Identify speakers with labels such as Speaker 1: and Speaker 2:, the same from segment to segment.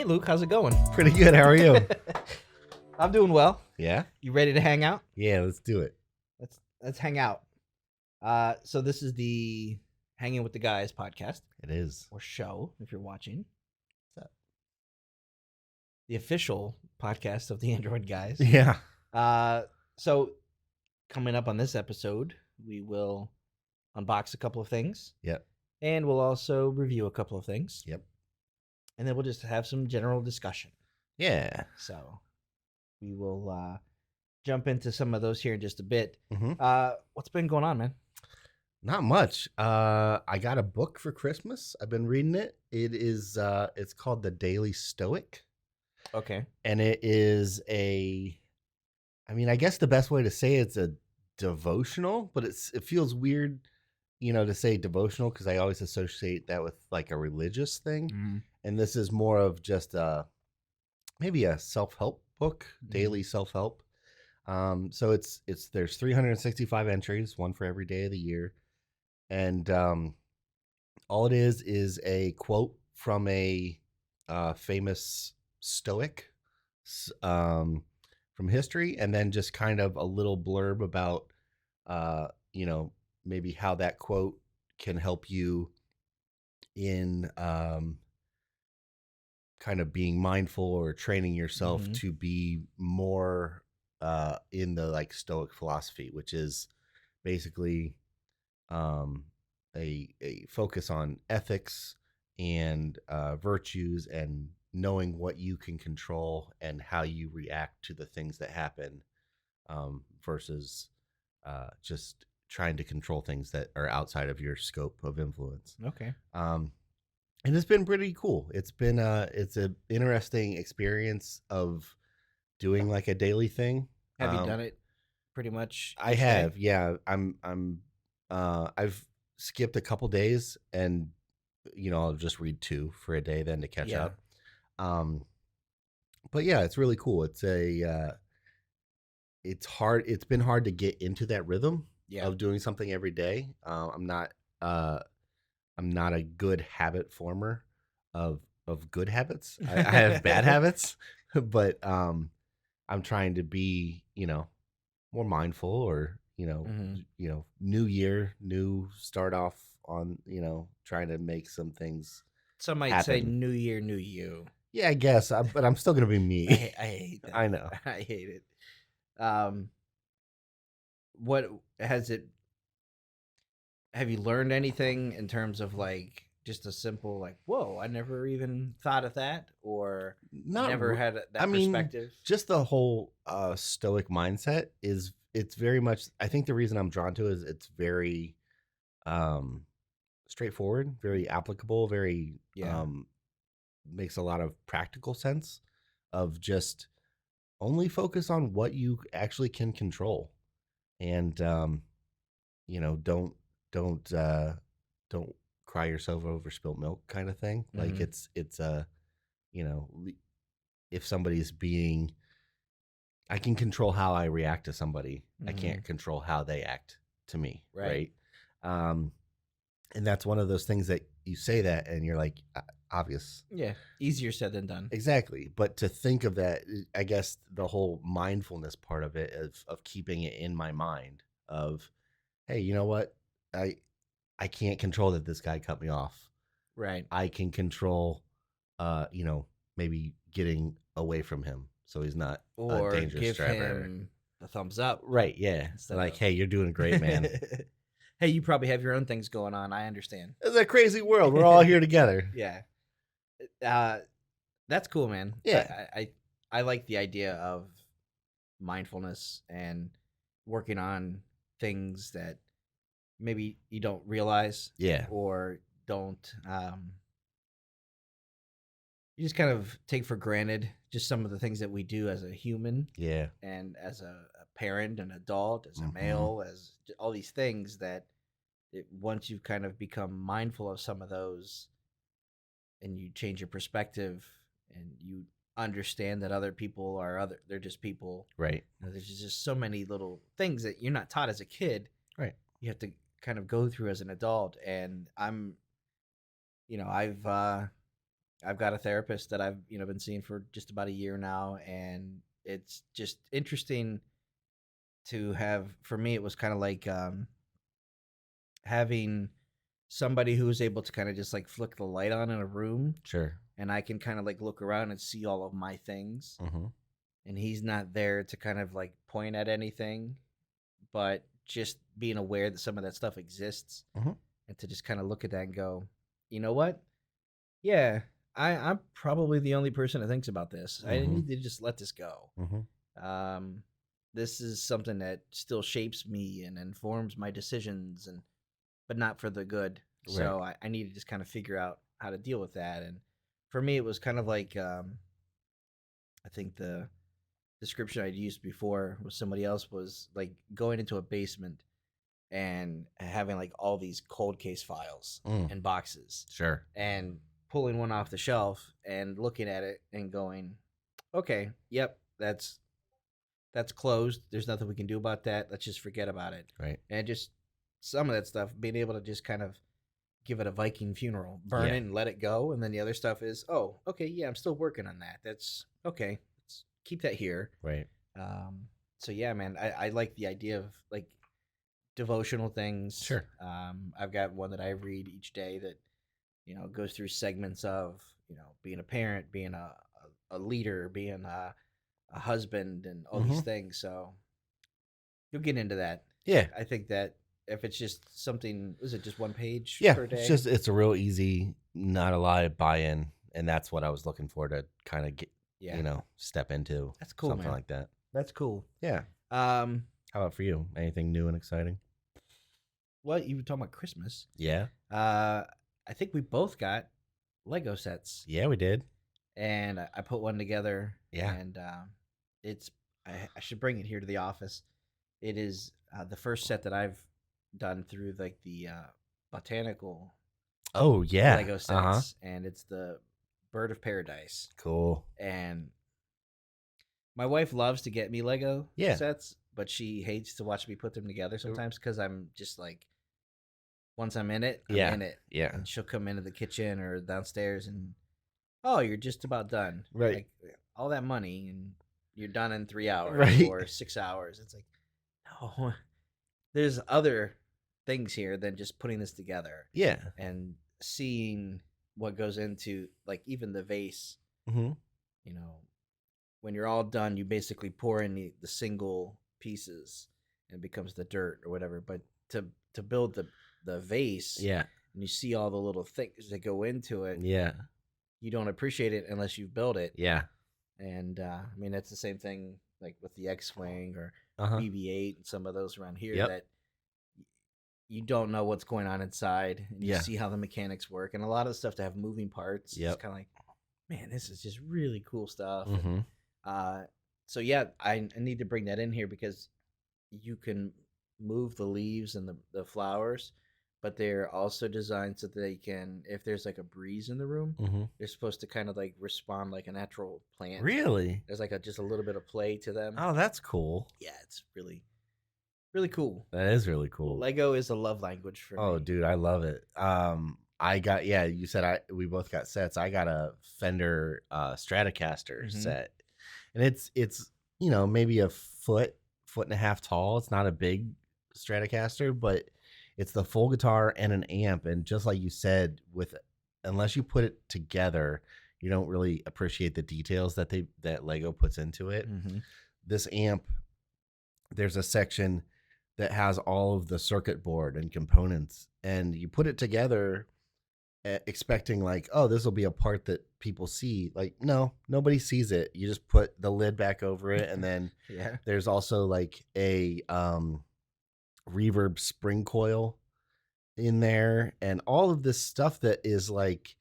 Speaker 1: Hey, Luke, how's it going?
Speaker 2: Pretty good. How are you?
Speaker 1: I'm doing well.
Speaker 2: Yeah?
Speaker 1: You ready to hang out?
Speaker 2: Yeah, let's do it.
Speaker 1: Let's hang out. So this is the Hanging with the Guys podcast
Speaker 2: It is.
Speaker 1: or show if you're watching.
Speaker 2: What's up?
Speaker 1: The official podcast of the Android Guys.
Speaker 2: Yeah.
Speaker 1: So coming up on this episode, we will unbox a couple of things.
Speaker 2: Yep.
Speaker 1: And we'll also review a couple of things.
Speaker 2: Yep.
Speaker 1: And then we'll just have some general discussion.
Speaker 2: Yeah.
Speaker 1: So we will jump into some of those here in just a bit.
Speaker 2: Mm-hmm.
Speaker 1: What's been going on, man?
Speaker 2: Not much. I got a book for Christmas. I've been reading it. It is it's called The Daily Stoic.
Speaker 1: Okay.
Speaker 2: And it is I guess the best way to say it's a devotional, but it feels weird, to say devotional because I always associate that with like a religious thing.
Speaker 1: Mm-hmm.
Speaker 2: And this is more of just maybe a self-help book, daily self-help. So it's there's 365 entries, one for every day of the year. And all it is a quote from a famous Stoic from history, and then just kind of a little blurb about maybe how that quote can help you in kind of being mindful or training yourself to be more in the like Stoic philosophy, which is basically a focus on ethics and virtues and knowing what you can control and how you react to the things that happen versus just trying to control things that are outside of your scope of influence.
Speaker 1: Okay.
Speaker 2: And it's been pretty cool. It's been it's an interesting experience of doing like a daily thing.
Speaker 1: Have you done it pretty much?
Speaker 2: I have, yeah. I've skipped a couple days, and I'll just read 2 for a day then to catch up. But yeah, it's really cool. It's it's hard. It's been hard to get into that rhythm of doing something every day. I'm not a good habit former of good habits. I have bad habits, but I'm trying to be, more mindful or, new year, new start off on, trying to make some things.
Speaker 1: Some might
Speaker 2: happen.
Speaker 1: say new year, new you.
Speaker 2: Yeah, I guess, but I'm still going to be me.
Speaker 1: I hate that.
Speaker 2: I know.
Speaker 1: I hate it. What has it? Have you learned anything in terms of like just a simple like, whoa, I never even thought of that, or never had that perspective?
Speaker 2: Just the whole Stoic mindset it's very much. I think the reason I'm drawn to it is it's very straightforward, very applicable, very makes a lot of practical sense of just only focus on what you actually can control, and don't cry yourself over spilt milk kind of thing. Like it's if somebody's being, I can control how I react to somebody. I can't control how they act to me. Right. And that's one of those things that you say that and you're like, obvious.
Speaker 1: Yeah. Easier said than done.
Speaker 2: Exactly. But to think of that, I guess the whole mindfulness part of it of keeping it in my mind of, hey, you know what? I can't control that this guy cut me off.
Speaker 1: Right.
Speaker 2: I can control, maybe getting away from him so he's not a dangerous
Speaker 1: give
Speaker 2: driver.
Speaker 1: Him a thumbs up.
Speaker 2: Right. Yeah. Like, hey, you're doing great, man.
Speaker 1: Hey, you probably have your own things going on. I understand.
Speaker 2: It's a crazy world. We're all here together.
Speaker 1: Yeah. That's cool, man.
Speaker 2: Yeah.
Speaker 1: I like the idea of mindfulness and working on things that maybe you don't realize.
Speaker 2: Yeah.
Speaker 1: Or don't you just kind of take for granted just some of the things that we do as a human.
Speaker 2: Yeah.
Speaker 1: And as a parent, an adult, as a male, as all these things that once you've kind of become mindful of some of those and you change your perspective and you understand that other people they're just people.
Speaker 2: Right.
Speaker 1: There's just so many little things that you're not taught as a kid.
Speaker 2: Right.
Speaker 1: You have to kind of go through as an adult. And I've I've got a therapist that I've been seeing for just about a year now, and it's just interesting to have. For me, it was kind of like having somebody who is able to kind of just like flick the light on in a room,
Speaker 2: Sure.
Speaker 1: and I can kind of like look around and see all of my things,
Speaker 2: Mm-hmm.
Speaker 1: and he's not there to kind of like point at anything, but just being aware that some of that stuff exists,
Speaker 2: Mm-hmm.
Speaker 1: and to just kind of look at that and go, you know what? Yeah, I'm probably the only person that thinks about this. I
Speaker 2: Mm-hmm.
Speaker 1: need to just let this go.
Speaker 2: Mm-hmm.
Speaker 1: This is something that still shapes me and informs my decisions, and but not for the good.
Speaker 2: Right.
Speaker 1: So I need to just kind of figure out how to deal with that. And for me, it was kind of like I think the description I'd used before was somebody else was like going into a basement and having like all these cold case files
Speaker 2: Mm.
Speaker 1: and boxes
Speaker 2: Sure.
Speaker 1: and pulling one off the shelf and looking at it and going, okay, yep, that's closed. There's nothing we can do about that. Let's just forget about it.
Speaker 2: Right.
Speaker 1: And just some of that stuff, being able to just kind of give it a Viking funeral, burn
Speaker 2: Yeah.
Speaker 1: it and let it go. And then the other stuff is, oh, okay, yeah, I'm still working on that. That's okay. Let's keep that here.
Speaker 2: Right.
Speaker 1: So yeah, man, I like the idea of like devotional things.
Speaker 2: Sure.
Speaker 1: I've got one that I read each day that goes through segments of being a parent, being a leader, being a husband, and all these things. So you'll get into that.
Speaker 2: Yeah.
Speaker 1: I think that if it's just something, is it just one page
Speaker 2: Yeah.
Speaker 1: per day?
Speaker 2: It's a real easy, not a lot of buy-in, and that's what I was looking for to kind of get, step into.
Speaker 1: That's cool,
Speaker 2: something
Speaker 1: man.
Speaker 2: like that.
Speaker 1: That's cool.
Speaker 2: Yeah. How about for you? Anything new and exciting?
Speaker 1: Well, you were talking about Christmas.
Speaker 2: Yeah.
Speaker 1: I think we both got Lego sets.
Speaker 2: Yeah, we did.
Speaker 1: And I put one together.
Speaker 2: Yeah.
Speaker 1: And I should bring it here to the office. It is the first set that I've done through like the botanical.
Speaker 2: Oh yeah.
Speaker 1: Lego sets, and it's the Bird of Paradise.
Speaker 2: Cool.
Speaker 1: And my wife loves to get me Lego sets, but she hates to watch me put them together sometimes because I'm just like, once I'm in it, I'm in it.
Speaker 2: Yeah.
Speaker 1: And she'll come into the kitchen or downstairs and, oh, you're just about done.
Speaker 2: Right.
Speaker 1: Like, all that money and you're done in 3 hours or 6 hours. It's like, no, there's other things here than just putting this together.
Speaker 2: Yeah.
Speaker 1: And seeing what goes into like even the vase.
Speaker 2: Mm-hmm.
Speaker 1: When you're all done, you basically pour in the single pieces and it becomes the dirt or whatever. But to build the vase,
Speaker 2: yeah,
Speaker 1: and you see all the little things that go into it,
Speaker 2: yeah,
Speaker 1: you don't appreciate it unless you've built it.
Speaker 2: Yeah.
Speaker 1: And I mean, that's the same thing like with the X-Wing or BB-8 and some of those around here that you don't know what's going on inside, and you see how the mechanics work, and a lot of the stuff to have moving parts. It's kind of like, man, this is just really cool stuff. And, so yeah, I need to bring that in here because you can move the leaves and the flowers, but they're also designed so that they can, if there's like a breeze in the room, they're supposed to kind of like respond like a natural plant.
Speaker 2: Really?
Speaker 1: There's like just a little bit of play to them.
Speaker 2: Oh, that's cool.
Speaker 1: Yeah, it's really, really cool.
Speaker 2: That is really cool.
Speaker 1: Lego is a love language for me.
Speaker 2: Oh, dude, I love it. I got, you said we both got sets. I got a Fender Stratocaster set, and it's maybe a foot and a half tall. It's not a big Stratocaster, but it's the full guitar and an amp. And just like you said, unless you put it together, you don't really appreciate the details that Lego puts into it. This amp, there's a section that has all of the circuit board and components, and you put it together expecting like, oh, this will be a part that people see. Like, no, nobody sees it. You just put the lid back over it, and then there's also like a reverb spring coil in there, and all of this stuff that is like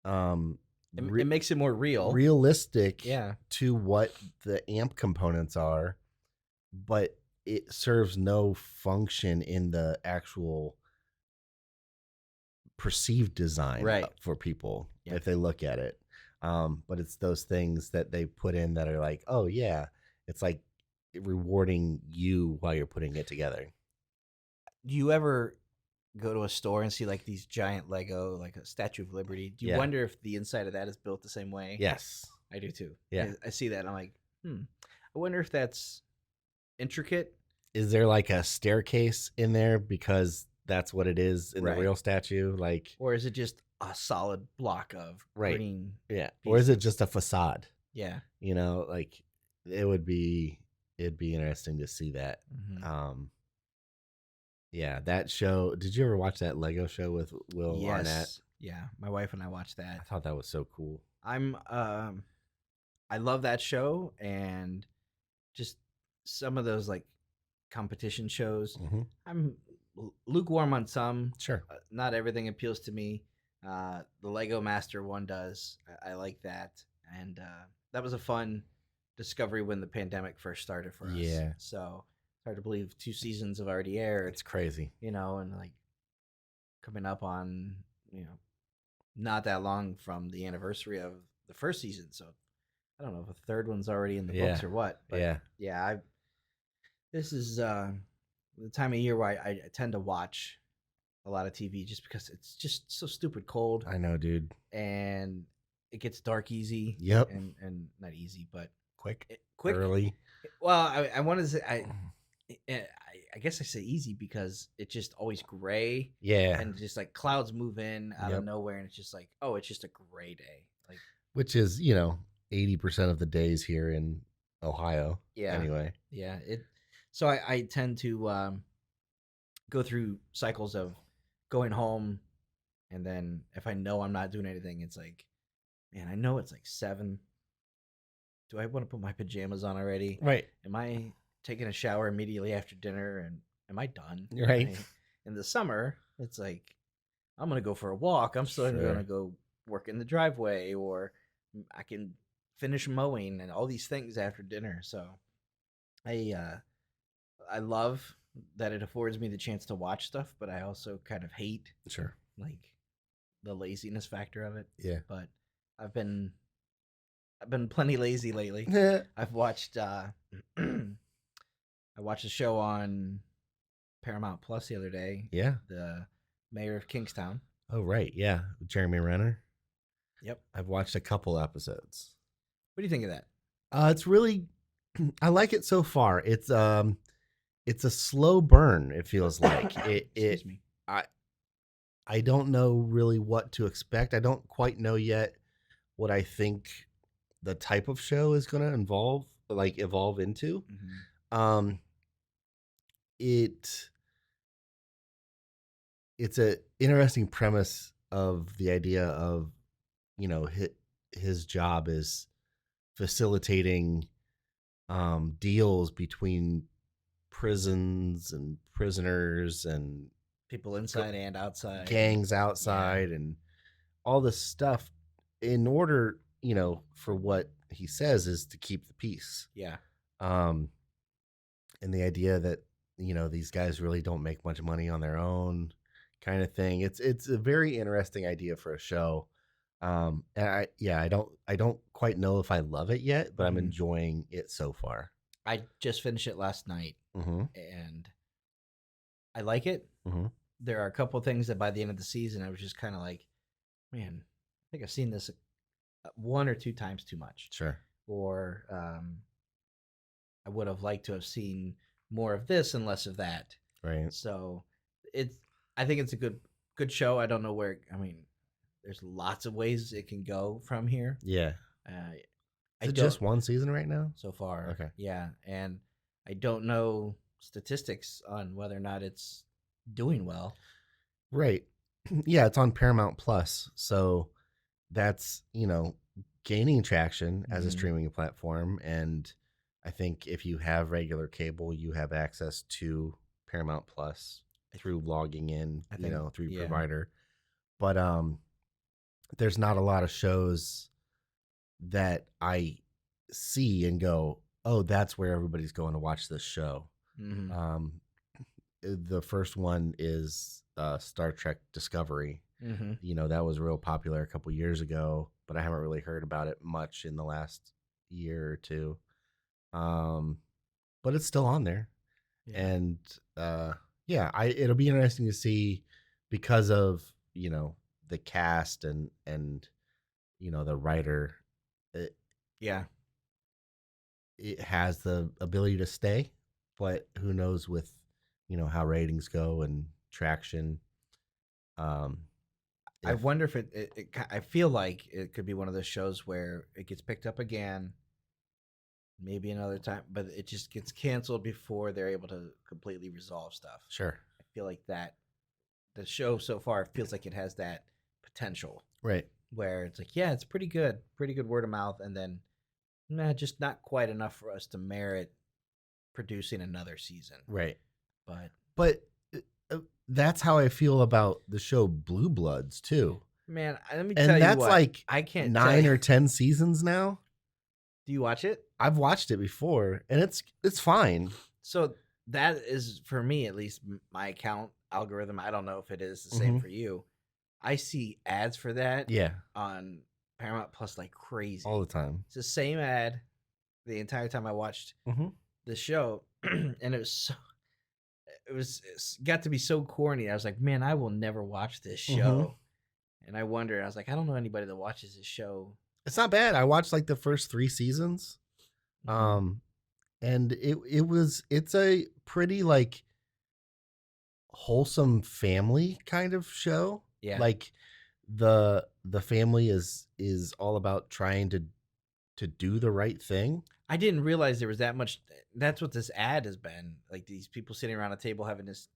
Speaker 1: it makes it more
Speaker 2: realistic to what the amp components are, but it serves no function in the actual perceived design for people if they look at it. But it's those things that they put in that are like, oh yeah, it's like rewarding you while you're putting it together.
Speaker 1: Do you ever go to a store and see like these giant Lego, like a Statue of Liberty, do you
Speaker 2: Yeah.
Speaker 1: wonder if the inside of that is built the same way?
Speaker 2: Yes.
Speaker 1: I do too.
Speaker 2: Yeah.
Speaker 1: I see that. And I'm like, I wonder if that's intricate.
Speaker 2: Is there like a staircase in there because that's what it is in
Speaker 1: Right.
Speaker 2: the real statue? Like,
Speaker 1: or is it just a solid block of
Speaker 2: Right.
Speaker 1: green?
Speaker 2: yeah,
Speaker 1: pieces?
Speaker 2: or is it just a facade?
Speaker 1: Yeah.
Speaker 2: You know, like it'd be interesting to see that.
Speaker 1: Mm-hmm.
Speaker 2: Yeah, that show. Did you ever watch that Lego show with Will Arnett?
Speaker 1: Yeah, my wife and I watched that.
Speaker 2: I thought that was so cool.
Speaker 1: I love that show, and just some of those like competition shows.
Speaker 2: Mm-hmm.
Speaker 1: I'm lukewarm on some.
Speaker 2: Sure.
Speaker 1: Not everything appeals to me. The Lego Master one does. I like that, and that was a fun discovery when the pandemic first started for us.
Speaker 2: Yeah.
Speaker 1: So it's hard to believe 2 seasons have already aired.
Speaker 2: It's crazy.
Speaker 1: You know, and like coming up on, not that long from the anniversary of the first season. So I don't know if a third one's already in the books or what. But yeah. This is the time of year where I tend to watch a lot of TV just because it's just so stupid cold.
Speaker 2: I know, dude.
Speaker 1: And it gets dark easy.
Speaker 2: Yep.
Speaker 1: And not easy, but
Speaker 2: quick,
Speaker 1: early. Well, I wanted to say I guess I say easy because it's just always gray.
Speaker 2: Yeah.
Speaker 1: And just like clouds move in out of nowhere, and it's just like, oh, it's just a gray day. Like,
Speaker 2: which is 80% of the days here in Ohio.
Speaker 1: Yeah.
Speaker 2: Anyway.
Speaker 1: Yeah. So I tend to go through cycles of going home, and then if I know I'm not doing anything, it's like, man, I know it's like 7. Do I want to put my pajamas on already?
Speaker 2: Right.
Speaker 1: Am I taking a shower immediately after dinner, and am I done?
Speaker 2: Right.
Speaker 1: In the summer, it's like, I'm going to go for a walk. I'm still going to go work in the driveway, or I can finish mowing and all these things after dinner. So I love that it affords me the chance to watch stuff, but I also kind of hate like the laziness factor of it.
Speaker 2: Yeah.
Speaker 1: But I've been plenty lazy lately. I've watched I watched a show on Paramount Plus the other day.
Speaker 2: Yeah.
Speaker 1: The Mayor of Kingstown.
Speaker 2: Oh, right. Yeah. Jeremy Renner.
Speaker 1: Yep.
Speaker 2: I've watched a couple episodes.
Speaker 1: What do you think of that?
Speaker 2: It's really, I like it so far. It's a slow burn. It feels like
Speaker 1: Excuse me.
Speaker 2: I don't know really what to expect. I don't quite know yet what I think the type of show is going to evolve into. Mm-hmm. It's a interesting premise of the idea of, his job is facilitating deals between prisons and prisoners and
Speaker 1: people inside and outside,
Speaker 2: gangs outside, and all this stuff in order, for what he says is to keep the peace.
Speaker 1: Yeah.
Speaker 2: And the idea that, these guys really don't make much money on their own kind of thing. It's a very interesting idea for a show. And I don't quite know if I love it yet, but I'm enjoying it so far.
Speaker 1: I just finished it last night, and I like it.
Speaker 2: Mm-hmm.
Speaker 1: There are a couple of things that by the end of the season, I was just kind of like, man, I think I've seen this 1 or 2 times too much.
Speaker 2: Sure.
Speaker 1: Or I would have liked to have seen more of this and less of that.
Speaker 2: Right.
Speaker 1: So I think it's a good show. I don't know where. I mean, there's lots of ways it can go from here.
Speaker 2: Yeah. Is it just 1 season right now?
Speaker 1: So far.
Speaker 2: Okay.
Speaker 1: Yeah. And I don't know statistics on whether or not it's doing well.
Speaker 2: Right. Yeah, it's on Paramount Plus. So that's, gaining traction as a streaming platform. And I think if you have regular cable, you have access to Paramount Plus through logging in, through your provider. But there's not a lot of shows that I see and go, oh, that's where everybody's going to watch this show. Mm-hmm. The first one is Star Trek Discovery. Mm-hmm. That was real popular a couple years ago, but I haven't really heard about it much in the last year or two. But it's still on there. Yeah. And it'll be interesting to see because of the cast and the writer, it,
Speaker 1: Yeah.
Speaker 2: it has the ability to stay, but who knows with how ratings go and traction.
Speaker 1: I wonder if I feel like it could be one of those shows where it gets picked up again, maybe another time, but it just gets canceled before they're able to completely resolve stuff.
Speaker 2: Sure.
Speaker 1: I feel like that the show so far feels like it has that potential,
Speaker 2: right?
Speaker 1: Where it's like, yeah, it's pretty good word of mouth, and then just not quite enough for us to merit producing another season,
Speaker 2: right?
Speaker 1: But
Speaker 2: that's how I feel about the show Blue Bloods too.
Speaker 1: Man, let me tell you
Speaker 2: that's
Speaker 1: what,
Speaker 2: like
Speaker 1: I can't
Speaker 2: 9 or 10 seasons now.
Speaker 1: Do you watch it?
Speaker 2: I've watched it before, and it's fine.
Speaker 1: So that is, for me at least, my account algorithm. I don't know if it is the same for you. I see ads for that on Paramount Plus like crazy.
Speaker 2: All the time.
Speaker 1: It's the same ad the entire time I watched the show. And it got to be so corny. I was like, man, I will never watch this show. And I wondered, I was like, I don't know anybody that watches this show.
Speaker 2: It's not bad. I watched like the first 3 seasons. And it's a pretty like wholesome family kind of show.
Speaker 1: Yeah.
Speaker 2: Like the family is all about trying to do the right thing.
Speaker 1: I didn't realize there was that much. That's what this ad has been. Like these people sitting around a table having this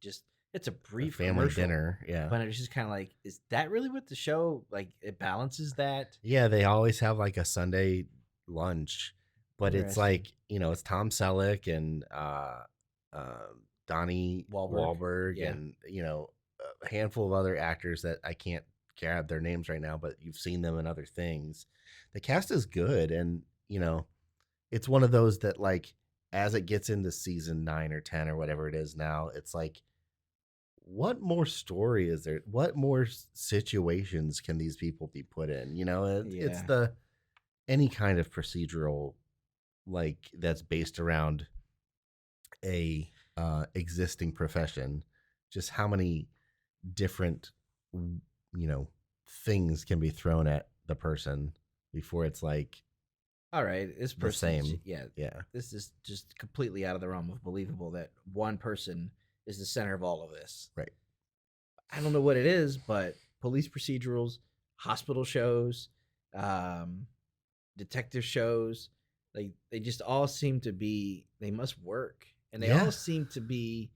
Speaker 1: it's a brief
Speaker 2: family dinner. Yeah.
Speaker 1: But it's just kind of like, is that really what the show, like it balances that?
Speaker 2: Yeah. They always have like a Sunday lunch, but it's like, it's Tom Selleck and Donnie Wahlberg and, a handful of other actors that I can't grab their names right now, but you've seen them in other things. The cast is good. And, it's one of those that like, as it gets into season 9 or 10 or whatever it is now, it's like, what more story is there? What more situations can these people be put in? It's any kind of procedural, like that's based around a existing profession. Just how many different, things can be thrown at the person before it's like,
Speaker 1: all right, this
Speaker 2: person,
Speaker 1: same. Yeah. This is just completely out of the realm of believable that one person is the center of all of this.
Speaker 2: Right.
Speaker 1: I don't know what it is, but police procedurals, hospital shows, detective shows, like they just all seem to be, they must work. And they all seem to be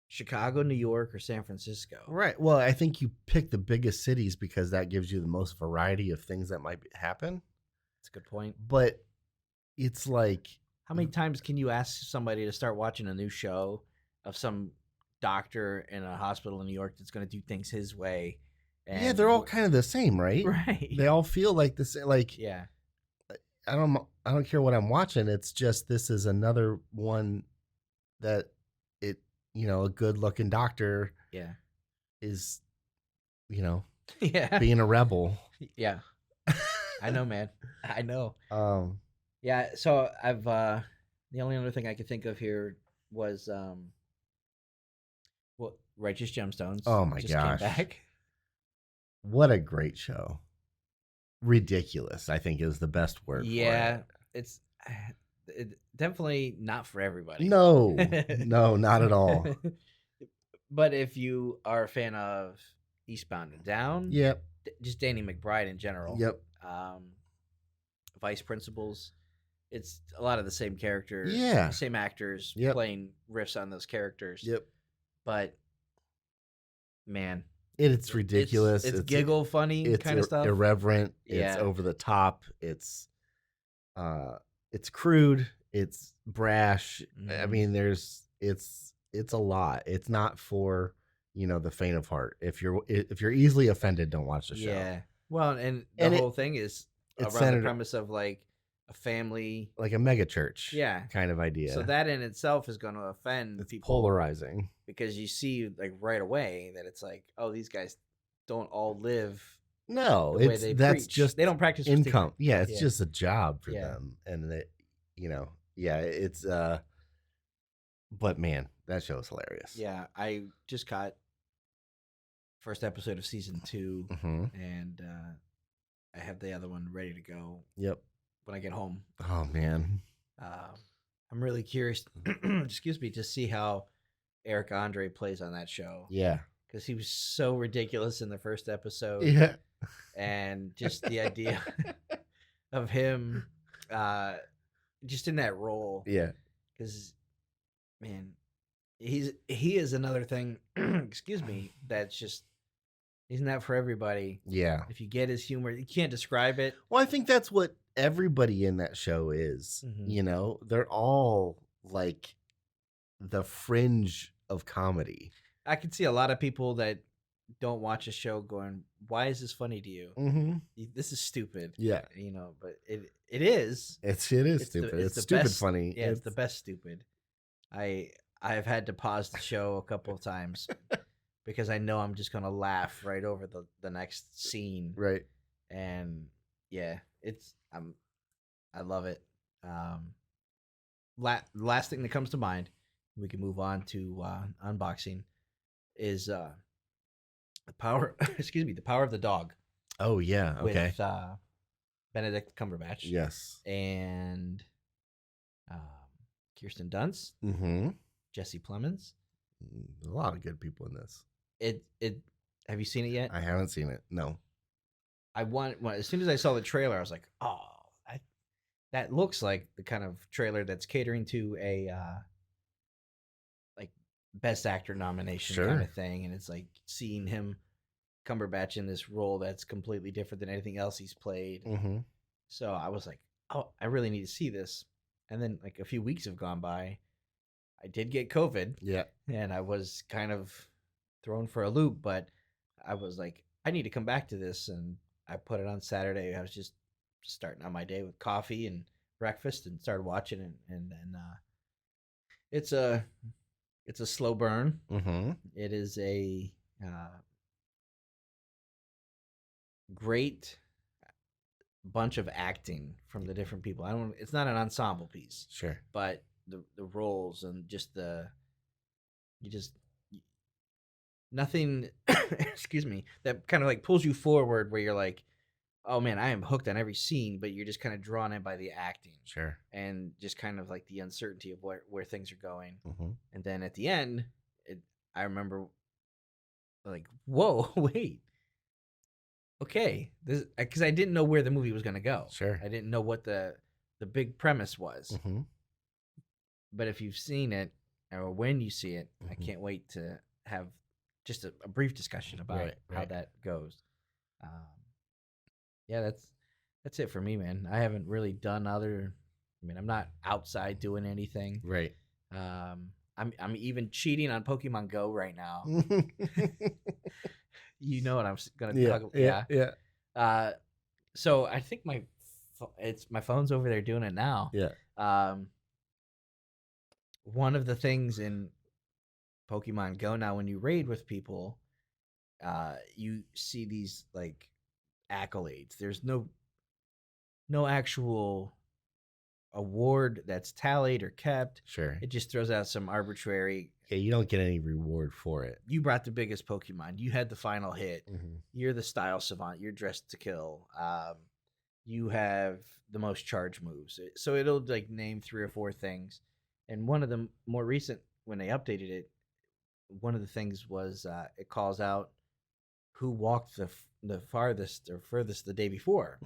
Speaker 1: Chicago, New York, or San Francisco.
Speaker 2: Right. Well, I think you pick the biggest cities because that gives you the most variety of things that might happen.
Speaker 1: That's a good point.
Speaker 2: But it's like,
Speaker 1: how many times can you ask somebody to start watching a new show of some doctor in a hospital in New York that's going to do things his way?
Speaker 2: And they're all kind of the same, right?
Speaker 1: Right.
Speaker 2: They all feel like the same. Like, I don't care what I'm watching. It's just, this is another one that a good looking doctor is, being a rebel.
Speaker 1: Yeah. I know, man. I know. Yeah. So I've, the only other thing I could think of here was, Righteous Gemstones.
Speaker 2: Oh my gosh.
Speaker 1: Came back.
Speaker 2: What a great show. Ridiculous, I think, is the best word for it.
Speaker 1: It's definitely not for everybody.
Speaker 2: No, not at all.
Speaker 1: But if you are a fan of Eastbound and Down, just Danny McBride in general, Vice Principals, it's a lot of the same characters, same actors playing riffs on those characters. But man,
Speaker 2: it's ridiculous.
Speaker 1: It's giggle funny kind of stuff.
Speaker 2: Irreverent. It's over the top. It's crude. It's brash. I mean, it's a lot. It's not for the faint of heart. If you're easily offended, don't watch the show.
Speaker 1: Yeah. Well, and the whole thing is around the premise of like a family,
Speaker 2: like a mega church, kind of idea.
Speaker 1: So that in itself is going to offend people.
Speaker 2: Polarizing,
Speaker 1: because you see like right away that it's like, oh, these guys don't all live.
Speaker 2: No,
Speaker 1: that's
Speaker 2: just
Speaker 1: they don't practice
Speaker 2: income. Yeah, it's just a job for them, and it's But man, that show is hilarious.
Speaker 1: Yeah, I just caught first episode of season 2, and I have the other one ready to go.
Speaker 2: Yep.
Speaker 1: When I get home.
Speaker 2: Oh man.
Speaker 1: I'm really curious. excuse me, to see how Eric Andre plays on that show.
Speaker 2: Yeah.
Speaker 1: Because he was so ridiculous in the first episode.
Speaker 2: Yeah.
Speaker 1: And just the idea of him just in that role.
Speaker 2: Yeah.
Speaker 1: Because, man, he is another thing, excuse me, that's just, he's not for everybody.
Speaker 2: Yeah.
Speaker 1: If you get his humor, you can't describe it.
Speaker 2: Well, I think that's what everybody in that show is. You know, they're all like the fringe of comedy.
Speaker 1: I can see a lot of people that don't watch a show going, why is this funny to you? This is stupid.
Speaker 2: Yeah.
Speaker 1: You know, but it is.
Speaker 2: It is stupid. It's stupid
Speaker 1: best,
Speaker 2: funny.
Speaker 1: Yeah, it's the best stupid. I've had to pause the show a couple of times because I know I'm just going to laugh right over the next scene.
Speaker 2: Right.
Speaker 1: And yeah, I love it. Last thing that comes to mind, we can move on to unboxing, is the power the Power of the Dog.
Speaker 2: Oh yeah, okay.
Speaker 1: With Benedict Cumberbatch.
Speaker 2: Yes.
Speaker 1: And Kirsten Dunst. Jesse Plemons.
Speaker 2: A lot of good people in this.
Speaker 1: Have you seen it yet?
Speaker 2: I haven't seen it. No.
Speaker 1: As soon as I saw the trailer, I was like, oh, that looks like the kind of trailer that's catering to a like Best Actor nomination kind of thing. And it's like seeing him, Cumberbatch, in this role that's completely different than anything else he's played. So I was like, oh, I really need to see this. And then like a few weeks have gone by. I did get COVID.
Speaker 2: Yeah.
Speaker 1: And I was kind of thrown for a loop, but I was like, I need to come back to this. And I put it on Saturday. I was just starting on my day with coffee and breakfast and started watching it. And then it's a slow burn. It is a great bunch of acting from the different people. It's not an ensemble piece.
Speaker 2: Sure.
Speaker 1: But the roles and just nothing excuse me, that kind of like pulls you forward where you're like, oh man, I am hooked on every scene, but you're just kind of drawn in by the acting.
Speaker 2: Sure.
Speaker 1: And just kind of like the uncertainty of where things are going. And then at the end, I remember like, whoa, wait. Okay, this, because I didn't know where the movie was going to go.
Speaker 2: Sure.
Speaker 1: I didn't know what the big premise was. But if you've seen it, or when you see it, I can't wait to have just a brief discussion about how that goes. Yeah, that's it for me, man. I haven't really done I'm not outside doing anything.
Speaker 2: Right.
Speaker 1: I'm even cheating on Pokemon Go right now. You know what I'm gonna talk about? Yeah. So I think my phone's over there doing it now.
Speaker 2: Yeah.
Speaker 1: One of the things in Pokemon Go now, when you raid with people, you see these like accolades. There's no actual award that's tallied or kept.
Speaker 2: Sure.
Speaker 1: It just throws out some arbitrary.
Speaker 2: Yeah, you don't get any reward for it.
Speaker 1: You brought the biggest Pokemon. You had the final hit. You're the style savant. You're dressed to kill. You have the most charge moves. So it'll like name 3 or 4 things. And one of the more recent, when they updated it, one of the things was it calls out who walked the farthest or furthest the day before.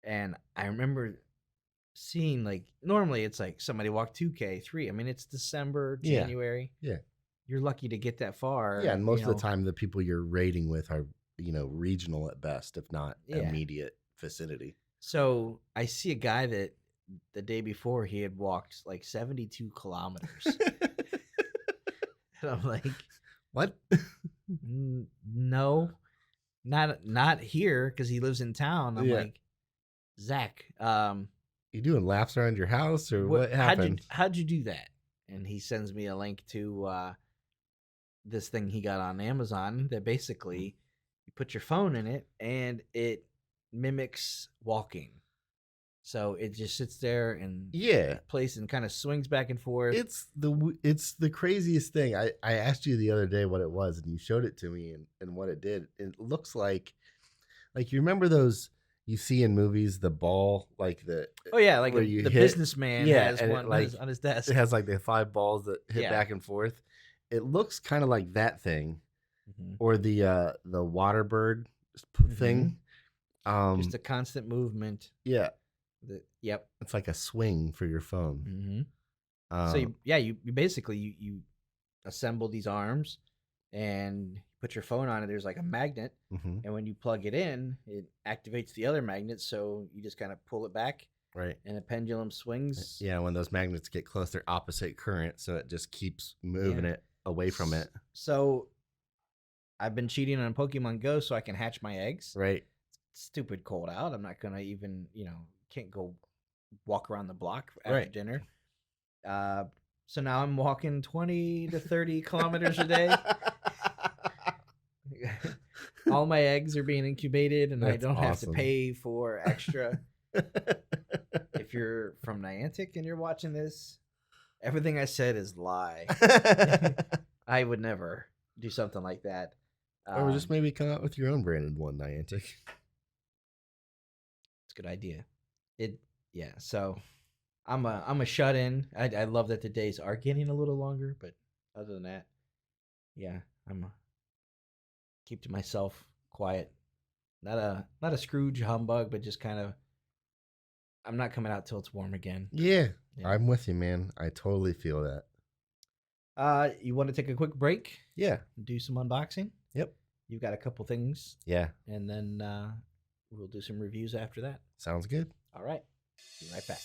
Speaker 1: And I remember seeing, like, normally it's like somebody walked 2K, 3. I mean, it's December, January.
Speaker 2: Yeah.
Speaker 1: You're lucky to get that far.
Speaker 2: Yeah, and most of the time the people you're raiding with are, regional at best, if not immediate vicinity. So I see a guy that the day before he had walked like 72 kilometers. And I'm like, what?
Speaker 1: No, not here, because he lives in town. I'm like, Zach,
Speaker 2: you doing laps around your house, or what happened?
Speaker 1: How'd you do that? And he sends me a link to this thing he got on Amazon that basically you put your phone in it and it mimics walking. So it just sits there and place and kind of swings back and forth.
Speaker 2: It's the craziest thing. I asked you the other day what it was, and you showed it to me and what it did. It looks like you remember those you see in movies, the ball, like the
Speaker 1: like the businessman has one on his desk.
Speaker 2: It has like the 5 balls that hit back and forth. It looks kind of like that thing, or the water bird thing.
Speaker 1: Just a constant movement.
Speaker 2: Yeah.
Speaker 1: Yep.
Speaker 2: It's like a swing for your phone.
Speaker 1: So you basically you assemble these arms and put your phone on it. There's like a magnet, and when you plug it in, it activates the other magnet. So you just kind of pull it back,
Speaker 2: right?
Speaker 1: And the pendulum swings.
Speaker 2: Yeah, when those magnets get close, they're opposite current, so it just keeps moving it away from it.
Speaker 1: So I've been cheating on Pokemon Go so I can hatch my eggs.
Speaker 2: Right.
Speaker 1: It's stupid cold out. I'm not gonna even can't go walk around the block after dinner. So now I'm walking 20 to 30 kilometers a day. All my eggs are being incubated, and I don't have to pay for extra. If you're from Niantic and you're watching this, everything I said is lie. I would never do something like that.
Speaker 2: Or just maybe come out with your own branded one, Niantic.
Speaker 1: It's a good idea. So I'm a shut in. I love that the days are getting a little longer, but other than that, I'm keep to myself, quiet. Not a Scrooge humbug, but just kind of. I'm not coming out till it's warm again.
Speaker 2: Yeah, I'm with you, man. I totally feel
Speaker 1: that. You want to take a quick break?
Speaker 2: Yeah.
Speaker 1: Do some unboxing?
Speaker 2: Yep.
Speaker 1: You've got a couple things.
Speaker 2: Yeah.
Speaker 1: And then we'll do some reviews after that.
Speaker 2: Sounds good.
Speaker 1: All right. Be right back.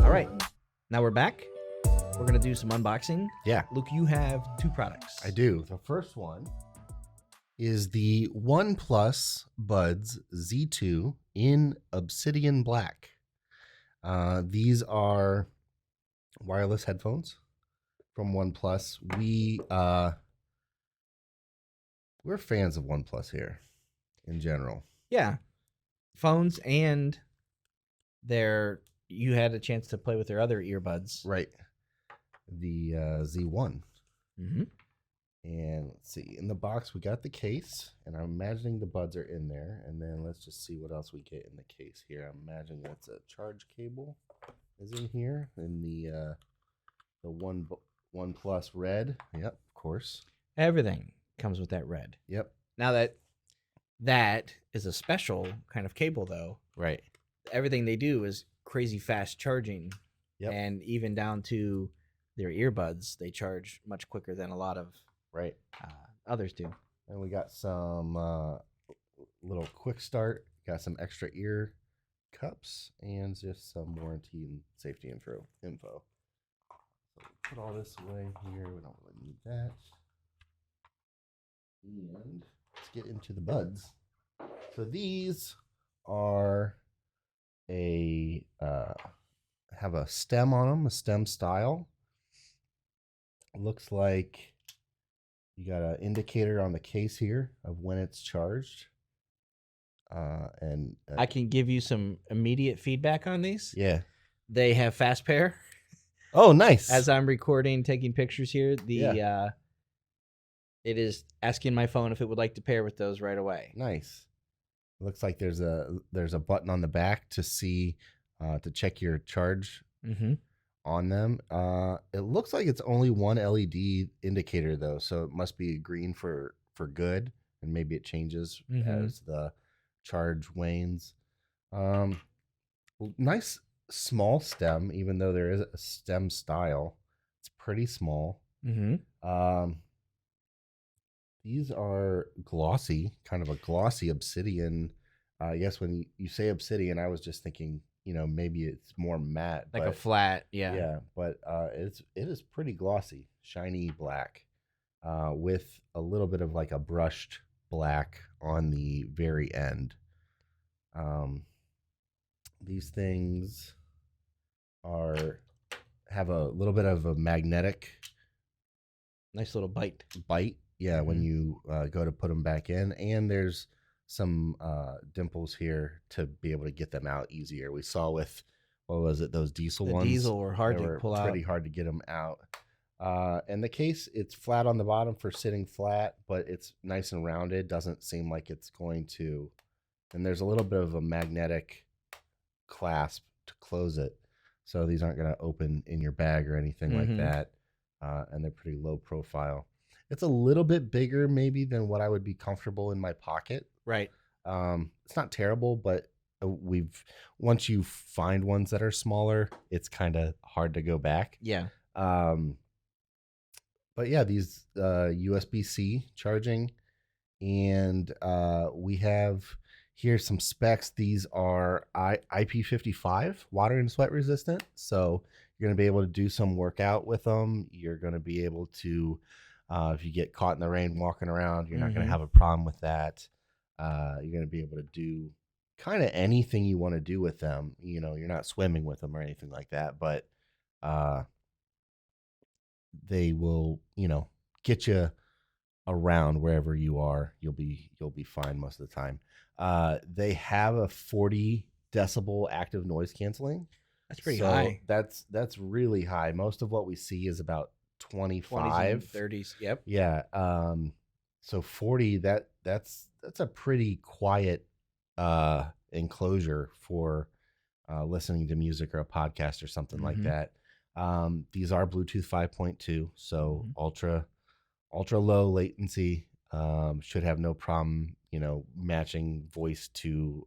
Speaker 1: All right. Now we're back. We're going to do some unboxing.
Speaker 2: Yeah.
Speaker 1: Luke, you have 2 products.
Speaker 2: I do. The first one is the OnePlus Buds Z2 in Obsidian Black. These are wireless headphones from OnePlus. We're fans of OnePlus here in general.
Speaker 1: Yeah. Phones, and you had a chance to play with their other earbuds.
Speaker 2: Right. The Z1.
Speaker 1: Mm-hmm.
Speaker 2: And let's see. In the box, we got the case, and I'm imagining the buds are in there. And then let's just see what else we get in the case here. I'm imagining that's a charge cable is in here, in the OnePlus Red. Yep, of course.
Speaker 1: Everything comes with that red.
Speaker 2: Yep.
Speaker 1: Now that is a special kind of cable, though.
Speaker 2: Right.
Speaker 1: Everything they do is crazy fast charging.
Speaker 2: Yep.
Speaker 1: And even down to their earbuds, they charge much quicker than a lot of others do.
Speaker 2: And we got some little quick start, got some extra ear cups, and just some warranty and safety info. So put all this away here. We don't really need that. And let's get into the buds. So these are have a stem on them, a stem style. It looks like you got an indicator on the case here of when it's charged. And
Speaker 1: I can give you some immediate feedback on these.
Speaker 2: Yeah.
Speaker 1: They have fast pair.
Speaker 2: Oh, nice.
Speaker 1: As I'm recording, taking pictures here, it is asking my phone if it would like to pair with those right away.
Speaker 2: Nice. It looks like there's a button on the back to see to check your charge on them. It looks like it's only one LED indicator though, so it must be green for good, and maybe it changes as the charge wanes. Nice small stem, even though there is a stem style. It's pretty small. These are glossy, kind of a glossy obsidian. I guess when you say obsidian, I was just thinking, maybe it's more matte,
Speaker 1: like a flat,
Speaker 2: yeah. But it is pretty glossy, shiny black, with a little bit of like a brushed black on the very end. These things have a little bit of a magnetic
Speaker 1: Nice little bite.
Speaker 2: Yeah, when you go to put them back in. And there's some dimples here to be able to get them out easier. We saw with, what was it, those diesel
Speaker 1: The
Speaker 2: ones?
Speaker 1: diesel were hard
Speaker 2: they
Speaker 1: to
Speaker 2: were
Speaker 1: pull out.
Speaker 2: pretty hard to get them out. And the case, it's flat on the bottom for sitting flat, but it's nice and rounded. Doesn't seem like it's going to. And there's a little bit of a magnetic clasp to close it. So these aren't going to open in your bag or anything like that. And they're pretty low profile. It's a little bit bigger maybe than what I would be comfortable in my pocket.
Speaker 1: Right.
Speaker 2: It's not terrible, but once you find ones that are smaller, it's kind of hard to go back.
Speaker 1: Yeah.
Speaker 2: But yeah, these USB-C charging, and we have here some specs. These are IP55, water and sweat resistant. So you're going to be able to do some workout with them. You're going to be able to, if you get caught in the rain walking around, you're not going to have a problem with that. You're going to be able to do kind of anything you want to do with them. You know, you're not swimming with them or anything like that, but they will, get you around wherever you are. You'll be fine most of the time. They have a 40 decibel active noise canceling.
Speaker 1: That's pretty high.
Speaker 2: That's really high. Most of what we see is about 25,
Speaker 1: 30s. Yep.
Speaker 2: Yeah. So 40, that's a pretty quiet enclosure for listening to music or a podcast or something like that. These are Bluetooth 5.2, so ultra low latency. Should have no problem, matching voice to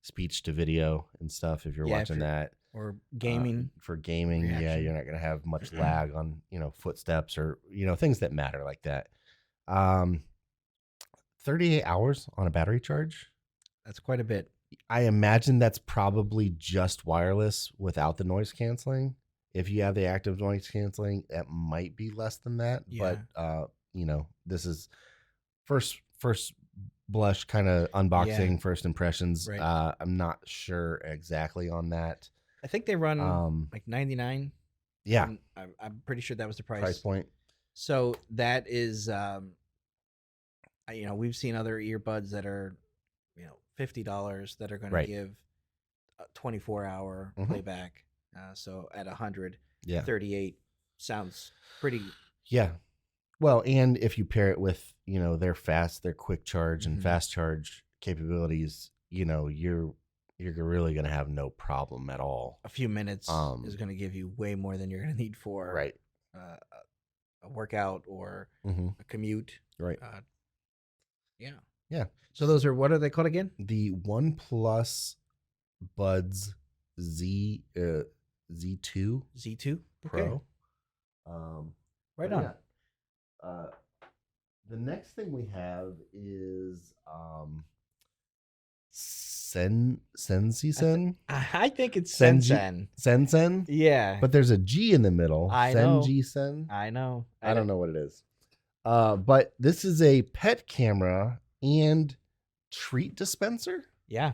Speaker 2: speech to video and stuff if you're watching that.
Speaker 1: Or gaming.
Speaker 2: For gaming, reaction. Yeah, you're not going to have much lag on, footsteps or, things that matter like that. 38 hours on a battery charge.
Speaker 1: That's quite a bit.
Speaker 2: I imagine that's probably just wireless without the noise canceling. If you have the active noise canceling, it might be less than that. Yeah. But, this is first blush kind of unboxing, first impressions. Right. I'm not sure exactly on that.
Speaker 1: I think they run like $99.
Speaker 2: Yeah.
Speaker 1: I'm pretty sure that was the
Speaker 2: price point.
Speaker 1: So that is, we've seen other earbuds that are, $50 that are going to give a 24-hour playback. So at 100, 38 sounds pretty.
Speaker 2: Yeah. Well, and if you pair it with, their quick charge and fast charge capabilities, you're really going to have no problem at all.
Speaker 1: A few minutes is going to give you way more than you're going to need for a workout or a commute.
Speaker 2: Right.
Speaker 1: Yeah.
Speaker 2: Yeah.
Speaker 1: So those are, what are they called again?
Speaker 2: The
Speaker 1: OnePlus
Speaker 2: Buds Z2 Pro.
Speaker 1: Right on.
Speaker 2: Yeah. The next thing we have is CENGCEN.
Speaker 1: I think it's CENGCEN.
Speaker 2: CENGCEN?
Speaker 1: Yeah.
Speaker 2: But there's a G in the middle.
Speaker 1: I know.
Speaker 2: CENGCEN?
Speaker 1: I know.
Speaker 2: I don't know what it is. But this is a pet camera and treat dispenser.
Speaker 1: Yeah.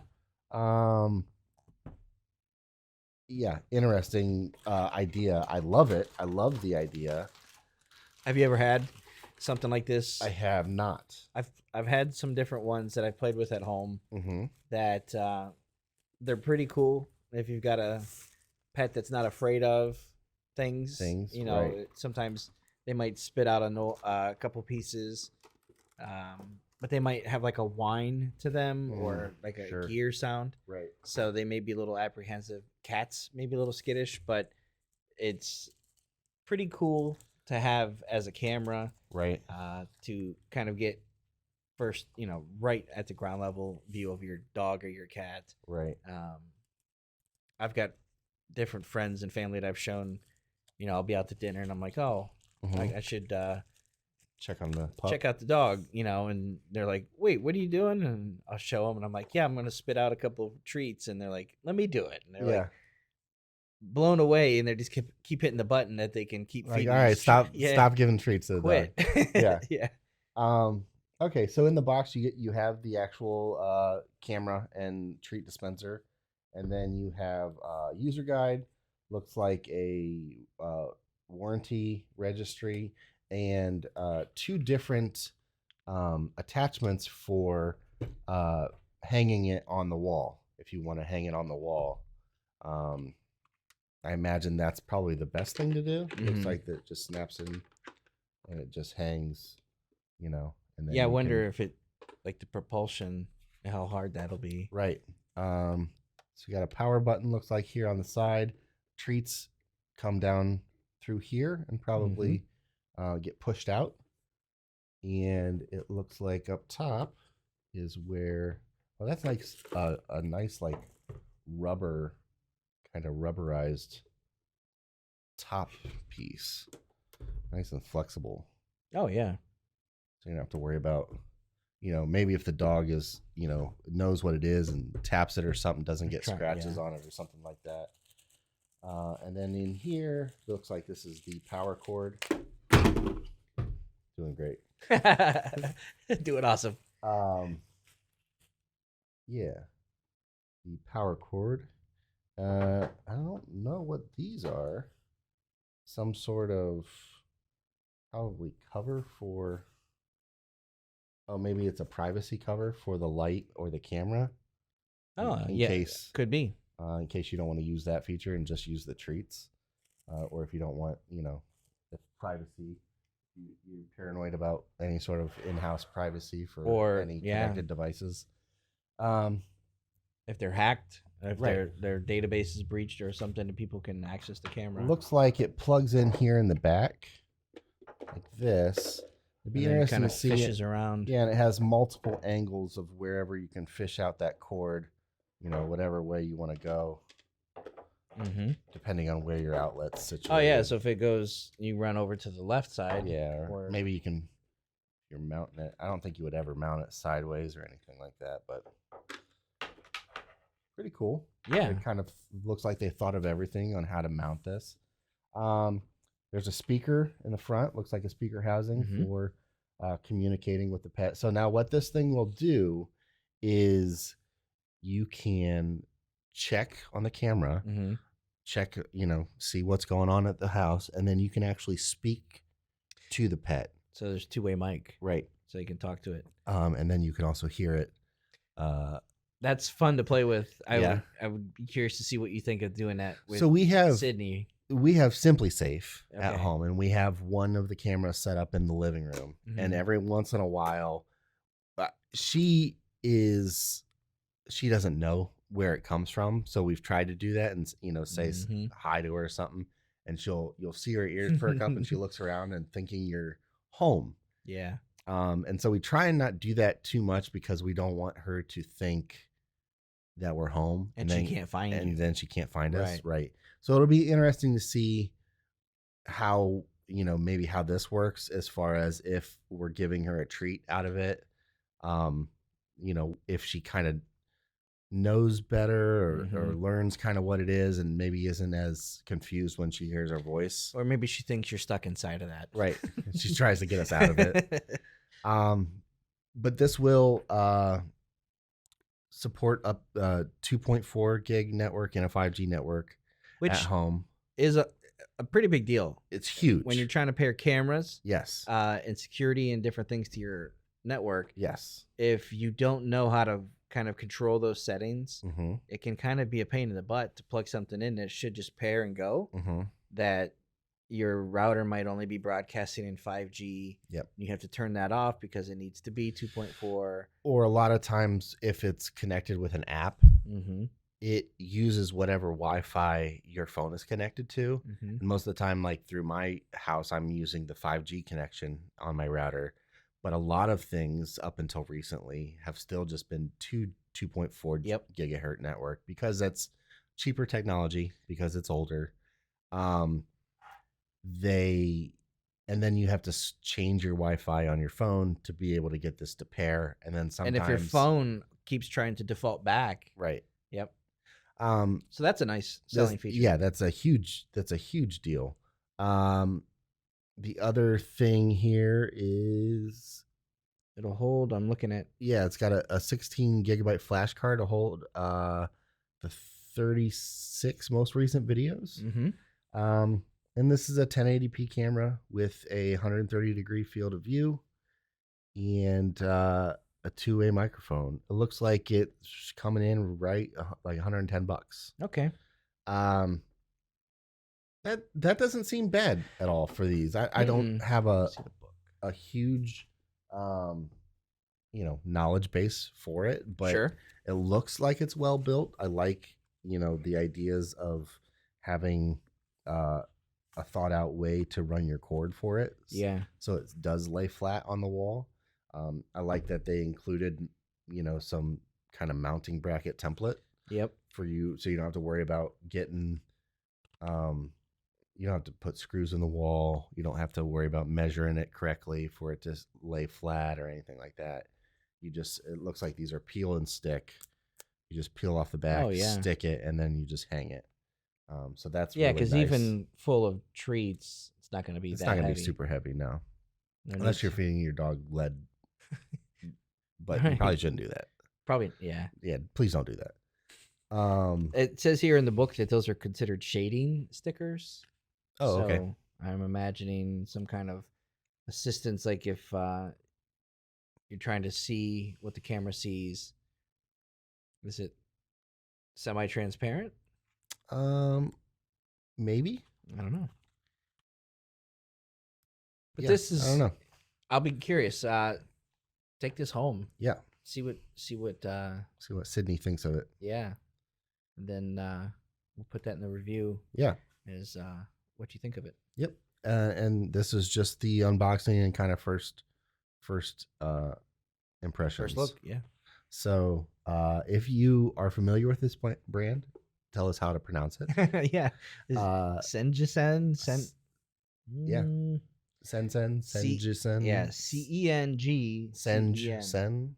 Speaker 2: Yeah, interesting idea. I love it. I love the idea.
Speaker 1: Have you ever had something like this?
Speaker 2: I have not.
Speaker 1: I've had some different ones that I've played with at home that they're pretty cool. If you've got a pet that's not afraid of things, sometimes they might spit out a couple pieces, but they might have like a whine to them or like a gear sound.
Speaker 2: Right.
Speaker 1: So they may be a little apprehensive. Cats may be a little skittish, but it's pretty cool to have as a camera.
Speaker 2: Right.
Speaker 1: To kind of get first, right at the ground level view of your dog or your cat.
Speaker 2: Right.
Speaker 1: I've got different friends and family that I've shown, I'll be out to dinner and I'm like, oh, I should
Speaker 2: check on the pup.
Speaker 1: Check out the dog, and they're like, wait, what are you doing? And I'll show them and I'm like, yeah, I'm going to spit out a couple of treats. And they're like, let me do it. And they're like blown away, and they just keep hitting the button that they can keep feeding.
Speaker 2: All right, stop giving treats to the dog. Yeah.
Speaker 1: Yeah.
Speaker 2: Okay, so in the box you have the actual camera and treat dispenser, and then you have user guide, looks like a warranty registry, and 2 different attachments for hanging it on the wall. If you want to hang it on the wall, I imagine that's probably the best thing to do. Looks like that just snaps in and it just hangs, and then
Speaker 1: I wonder if it, like the propulsion, how hard that'll be.
Speaker 2: Right. So you got a power button, looks like here on the side. Treats come down through here and probably get pushed out. And it looks like up top is where, well, that's like a nice like rubber, kind of rubberized top piece. Nice and flexible.
Speaker 1: Oh, yeah.
Speaker 2: So you don't have to worry about, maybe if the dog is, knows what it is and taps it or something, doesn't get scratches on it or something like that. And then in here, looks like this is the power cord. Doing great.
Speaker 1: Doing awesome.
Speaker 2: Yeah. The power cord. I don't know what these are. Some sort of probably cover for, oh, maybe it's a privacy cover for the light or the camera.
Speaker 1: Oh,
Speaker 2: in
Speaker 1: yeah,
Speaker 2: case,
Speaker 1: could be.
Speaker 2: In case you don't want to use that feature and just use the treats. Or if you don't want, the privacy, you're paranoid about any sort of in-house privacy for any connected devices.
Speaker 1: If they're hacked, if their database is breached or something, and people can access the camera.
Speaker 2: Looks like it plugs in here in the back, like this. It'd be interesting
Speaker 1: kind
Speaker 2: to
Speaker 1: of
Speaker 2: see
Speaker 1: fishes
Speaker 2: it.
Speaker 1: Around.
Speaker 2: Yeah, and it has multiple angles of wherever you can fish out that cord, whatever way you want to go, depending on where your outlet's situated.
Speaker 1: Oh, yeah, so if it goes, you run over to the left side.
Speaker 2: Yeah, or maybe you can, you're mounting it. I don't think you would ever mount it sideways or anything like that, but pretty cool.
Speaker 1: Yeah.
Speaker 2: It kind of looks like they thought of everything on how to mount this. There's a speaker in the front. Looks like a speaker housing for communicating with the pet. So now what this thing will do is you can check on the camera, check, see what's going on at the house, and then you can actually speak to the pet.
Speaker 1: So there's two-way mic.
Speaker 2: Right.
Speaker 1: So you can talk to it.
Speaker 2: And then you can also hear it.
Speaker 1: That's fun to play with. I would be curious to see what you think of doing that with Sydney.
Speaker 2: We have Simply Safe at home, and we have one of the cameras set up in the living room. And every once in a while, she doesn't know where it comes from. So we've tried to do that and, say hi to her or something. And you'll see her ears perk up and she looks around and thinking you're home.
Speaker 1: Yeah.
Speaker 2: And so we try and not do that too much because we don't want her to think that we're home.
Speaker 1: And she can't find you.
Speaker 2: And then she can't find us. Right. So it'll be interesting to see how, maybe how this works as far as if we're giving her a treat out of it. If she kind of knows better or learns kind of what it is and maybe isn't as confused when she hears our voice.
Speaker 1: Or maybe she thinks you're stuck inside of that.
Speaker 2: Right. She tries to get us out of it. But this will support up 2.4 gig network and a 5G network at home.
Speaker 1: Is a pretty big deal.
Speaker 2: It's huge.
Speaker 1: When you're trying to pair cameras.
Speaker 2: Yes.
Speaker 1: And security and different things to your network.
Speaker 2: Yes.
Speaker 1: If you don't know how to kind of control those settings, it can kind of be a pain in the butt to plug something in that should just pair and go. That your router might only be broadcasting in 5G.
Speaker 2: Yep.
Speaker 1: You have to turn that off because it needs to be 2.4.
Speaker 2: Or a lot of times if it's connected with an app, it uses whatever Wi-Fi your phone is connected to. And most of the time, like through my house, I'm using the 5G connection on my router. But a lot of things up until recently have still just been 2.4 gigahertz network because that's cheaper technology, because it's older. And then you have to change your Wi-Fi on your phone to be able to get this to pair. And then sometimes,
Speaker 1: and if your phone keeps trying to default back,
Speaker 2: right?
Speaker 1: Yep. So that's a nice selling feature.
Speaker 2: Yeah, that's a huge deal. The other thing here is
Speaker 1: it'll hold. I'm looking at.
Speaker 2: Yeah, it's got a 16 gigabyte flash card to hold the 36 most recent videos. And this is a 1080p camera with a 130-degree field of view and a two-way microphone. It looks like it's coming in right like $110.
Speaker 1: Okay.
Speaker 2: That doesn't seem bad at all for these. I don't have a huge knowledge base for it, but
Speaker 1: sure.
Speaker 2: It looks like it's well built. I like, the ideas of having a thought out way to run your cord for it.
Speaker 1: Yeah.
Speaker 2: So it does lay flat on the wall. I like that they included, some kind of mounting bracket template.
Speaker 1: Yep.
Speaker 2: For you, so you don't have to worry about getting, you don't have to put screws in the wall. You don't have to worry about measuring it correctly for it to lay flat or anything like that. It looks like these are peel and stick. You just peel off the back, stick it, and then you just hang it. So that's really
Speaker 1: because
Speaker 2: nice.
Speaker 1: even full of treats, it's not going to be
Speaker 2: It's not going to be super heavy, no. Unless you're feeding your dog lead. But you probably shouldn't do that.
Speaker 1: Probably, yeah.
Speaker 2: Yeah, please don't do that.
Speaker 1: It says here in the book that those are considered shading stickers.
Speaker 2: Oh,
Speaker 1: so
Speaker 2: okay.
Speaker 1: I'm imagining some kind of assistance, like if you're trying to see what the camera sees. Is it semi-transparent?
Speaker 2: Maybe.
Speaker 1: I don't know. But
Speaker 2: Yeah,
Speaker 1: this is.
Speaker 2: I don't know.
Speaker 1: I'll be curious. Take this home.
Speaker 2: Yeah.
Speaker 1: See what
Speaker 2: Sydney thinks of it.
Speaker 1: Yeah. And then we'll put that in the review.
Speaker 2: Yeah.
Speaker 1: As what you think of it.
Speaker 2: Yep. And this is just the unboxing and kind of first impressions.
Speaker 1: First look, yeah.
Speaker 2: So if you are familiar with this brand, tell us how to pronounce it.
Speaker 1: Yeah. CENGCEN.
Speaker 2: Yeah. CENGCEN. CENGCEN.
Speaker 1: Yeah. CENG.
Speaker 2: CENGCEN.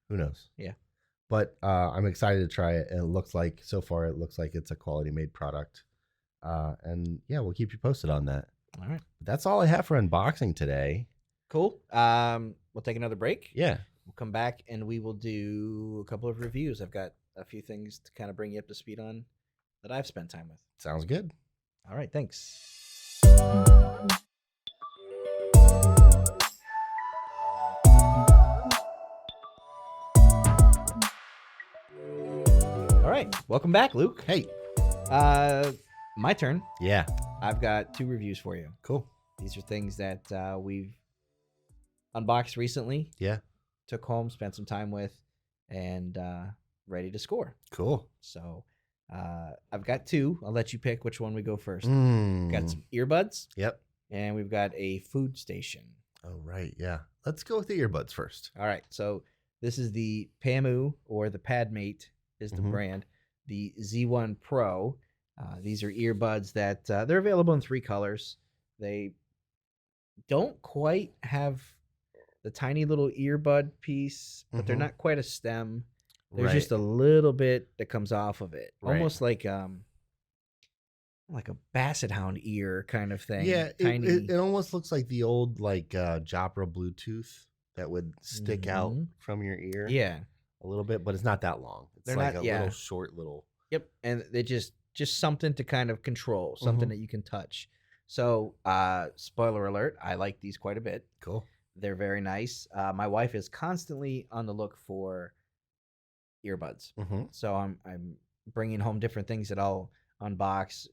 Speaker 2: Who knows?
Speaker 1: Yeah.
Speaker 2: But I'm excited to try it, and it looks like it's a quality made product. And yeah, we'll keep you posted on that.
Speaker 1: All right.
Speaker 2: That's all I have for unboxing today.
Speaker 1: Cool. We'll take another break.
Speaker 2: Yeah.
Speaker 1: We'll come back and we will do a couple of reviews. I've got a few things to kind of bring you up to speed on that I've spent time with.
Speaker 2: Sounds good.
Speaker 1: All right. Thanks. All right. Welcome back, Luke.
Speaker 2: Hey.
Speaker 1: My turn.
Speaker 2: Yeah.
Speaker 1: I've got 2 reviews for you.
Speaker 2: Cool.
Speaker 1: These are things that we've unboxed recently.
Speaker 2: Yeah.
Speaker 1: Took home, spent some time with, and ready to score.
Speaker 2: Cool.
Speaker 1: So I've got 2. I'll let you pick which one we go first. Got some earbuds.
Speaker 2: Yep.
Speaker 1: And we've got a food station.
Speaker 2: Oh, right. Yeah. Let's go with the earbuds first.
Speaker 1: All right. So this is the Pamu, or the Padmate is the brand. The Z1 Pro. These are earbuds that they're available in 3 colors. They don't quite have the tiny little earbud piece, but they're not quite a stem. There's just a little bit that comes off of it, almost like a basset hound ear kind of thing.
Speaker 2: Yeah, it almost looks like the old Jopra Bluetooth that would stick out from your ear.
Speaker 1: Yeah, a
Speaker 2: little bit, but it's not that long. It's little short little.
Speaker 1: Yep, and they just something to kind of control, something that you can touch. So, spoiler alert, I like these quite a bit.
Speaker 2: Cool.
Speaker 1: They're very nice. My wife is constantly on the look for earbuds. So I'm bringing home different things that I'll unbox,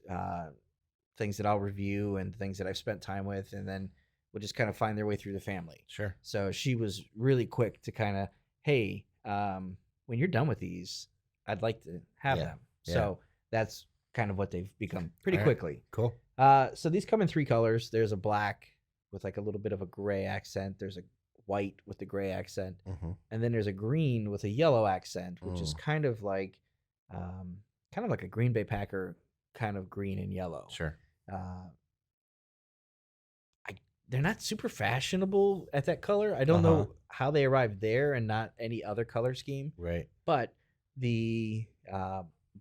Speaker 1: things that I'll review, and things that I've spent time with, and then we'll just kind of find their way through the family.
Speaker 2: Sure.
Speaker 1: So she was really quick to kind of, hey, when you're done with these, I'd like to have them. Yeah. So that's kind of what they've become pretty quickly.
Speaker 2: Cool.
Speaker 1: So these come in 3 colors. There's a black with like a little bit of a gray accent. There's a white with the gray accent. And then there's a green with a yellow accent, which is kind of like a Green Bay Packer kind of green and yellow.
Speaker 2: Sure.
Speaker 1: They're not super fashionable at that color. I don't know how they arrived there and not any other color scheme.
Speaker 2: Right.
Speaker 1: But the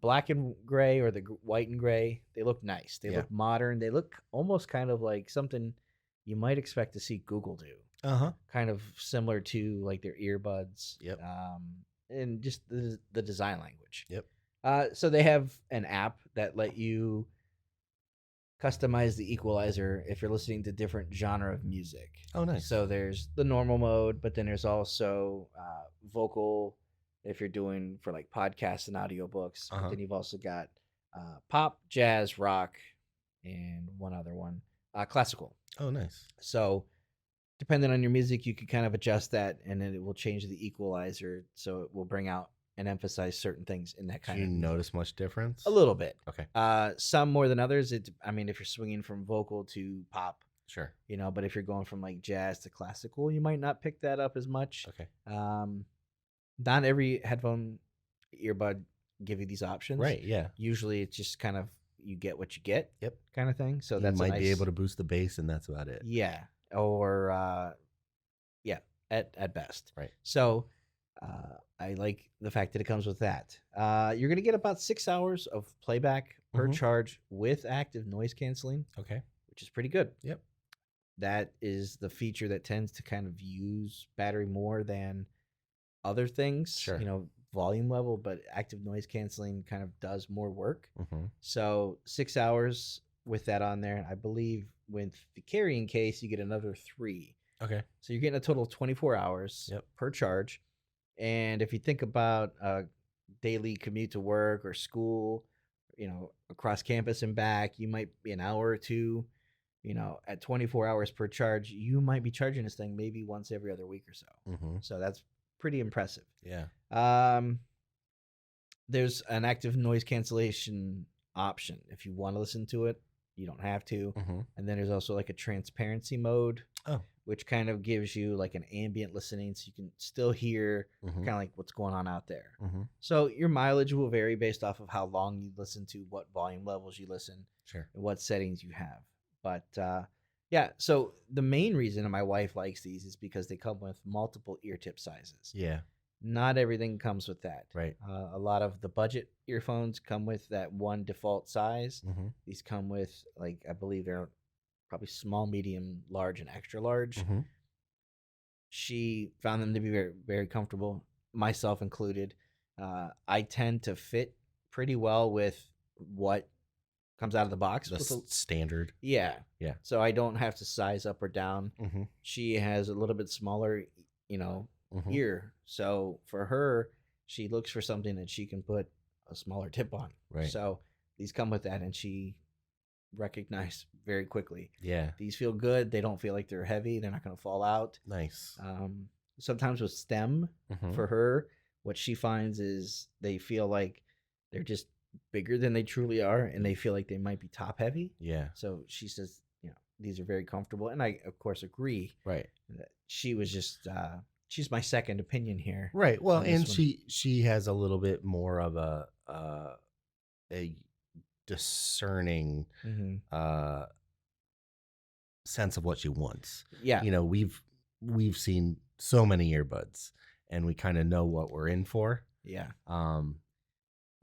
Speaker 1: black and gray, or the white and gray, they look nice. They look modern. They look almost kind of like something you might expect to see Google do. Kind of similar to like their earbuds.
Speaker 2: Yep.
Speaker 1: And just the design language.
Speaker 2: Yep.
Speaker 1: So they have an app that let you customize the equalizer if you're listening to different genre of music.
Speaker 2: Oh, nice.
Speaker 1: So there's the normal mode, but then there's also vocal if you're doing for like podcasts and audiobooks. But then you've also got pop, jazz, rock, and one other one, classical.
Speaker 2: Oh, nice.
Speaker 1: So depending on your music, you can kind of adjust that, and then it will change the equalizer, so it will bring out and emphasize certain things in that kind
Speaker 2: of.
Speaker 1: Do
Speaker 2: you notice much difference?
Speaker 1: A little bit.
Speaker 2: Okay.
Speaker 1: Some more than others. If you're swinging from vocal to pop,
Speaker 2: sure.
Speaker 1: But if you're going from like jazz to classical, you might not pick that up as much.
Speaker 2: Okay.
Speaker 1: Not every headphone earbud give you these options.
Speaker 2: Right. Yeah.
Speaker 1: Usually, it's just kind of you get what you get.
Speaker 2: Yep.
Speaker 1: Kind of thing. So
Speaker 2: you might be able to boost the bass, and that's about it.
Speaker 1: Yeah. Or at best.
Speaker 2: Right.
Speaker 1: So. I like the fact that it comes with that. You're going to get about 6 hours of playback per charge with active noise canceling.
Speaker 2: Okay.
Speaker 1: Which is pretty good.
Speaker 2: Yep.
Speaker 1: That is the feature that tends to kind of use battery more than other things.
Speaker 2: Sure.
Speaker 1: Volume level, but active noise canceling kind of does more work. So 6 hours with that on there. I believe with the carrying case, you get another 3.
Speaker 2: Okay.
Speaker 1: So you're getting a total of 24 hours per charge. And if you think about a daily commute to work or school, across campus and back, you might be an hour or two, at 24 hours per charge, you might be charging this thing maybe once every other week or so. So that's pretty impressive.
Speaker 2: Yeah.
Speaker 1: There's an active noise cancellation option. If you want to listen to it, you don't have to. And then there's also like a transparency mode.
Speaker 2: Oh.
Speaker 1: Which kind of gives you like an ambient listening, so you can still hear kind of like what's going on out there. So your mileage will vary based off of how long you listen to, what volume levels you listen,
Speaker 2: sure,
Speaker 1: and what settings you have. But yeah, so the main reason my wife likes these is because they come with multiple ear tip sizes.
Speaker 2: Yeah.
Speaker 1: Not everything comes with that.
Speaker 2: Right.
Speaker 1: A lot of the budget earphones come with that one default size. These come with, like, I believe they're probably small, medium, large, and extra large. She found them to be very, very comfortable, myself included. I tend to fit pretty well with what comes out of the box.
Speaker 2: The standard.
Speaker 1: Yeah.
Speaker 2: Yeah.
Speaker 1: So I don't have to size up or down. She has a little bit smaller, ear. So for her, she looks for something that she can put a smaller tip on.
Speaker 2: Right.
Speaker 1: So these come with that, and she recognized very quickly.
Speaker 2: Yeah.
Speaker 1: These feel good. They don't feel like they're heavy. They're not going to fall out.
Speaker 2: Nice.
Speaker 1: Sometimes with stem, for her, what she finds is they feel like they're just bigger than they truly are, and they feel like they might be top heavy.
Speaker 2: Yeah.
Speaker 1: So she says, these are very comfortable, and I of course agree.
Speaker 2: Right.
Speaker 1: She was just she's my second opinion here.
Speaker 2: Right. Well, and she has a little bit more of a discerning sense of what she wants.
Speaker 1: Yeah.
Speaker 2: We've seen so many earbuds, and we kind of know what we're in for.
Speaker 1: Yeah.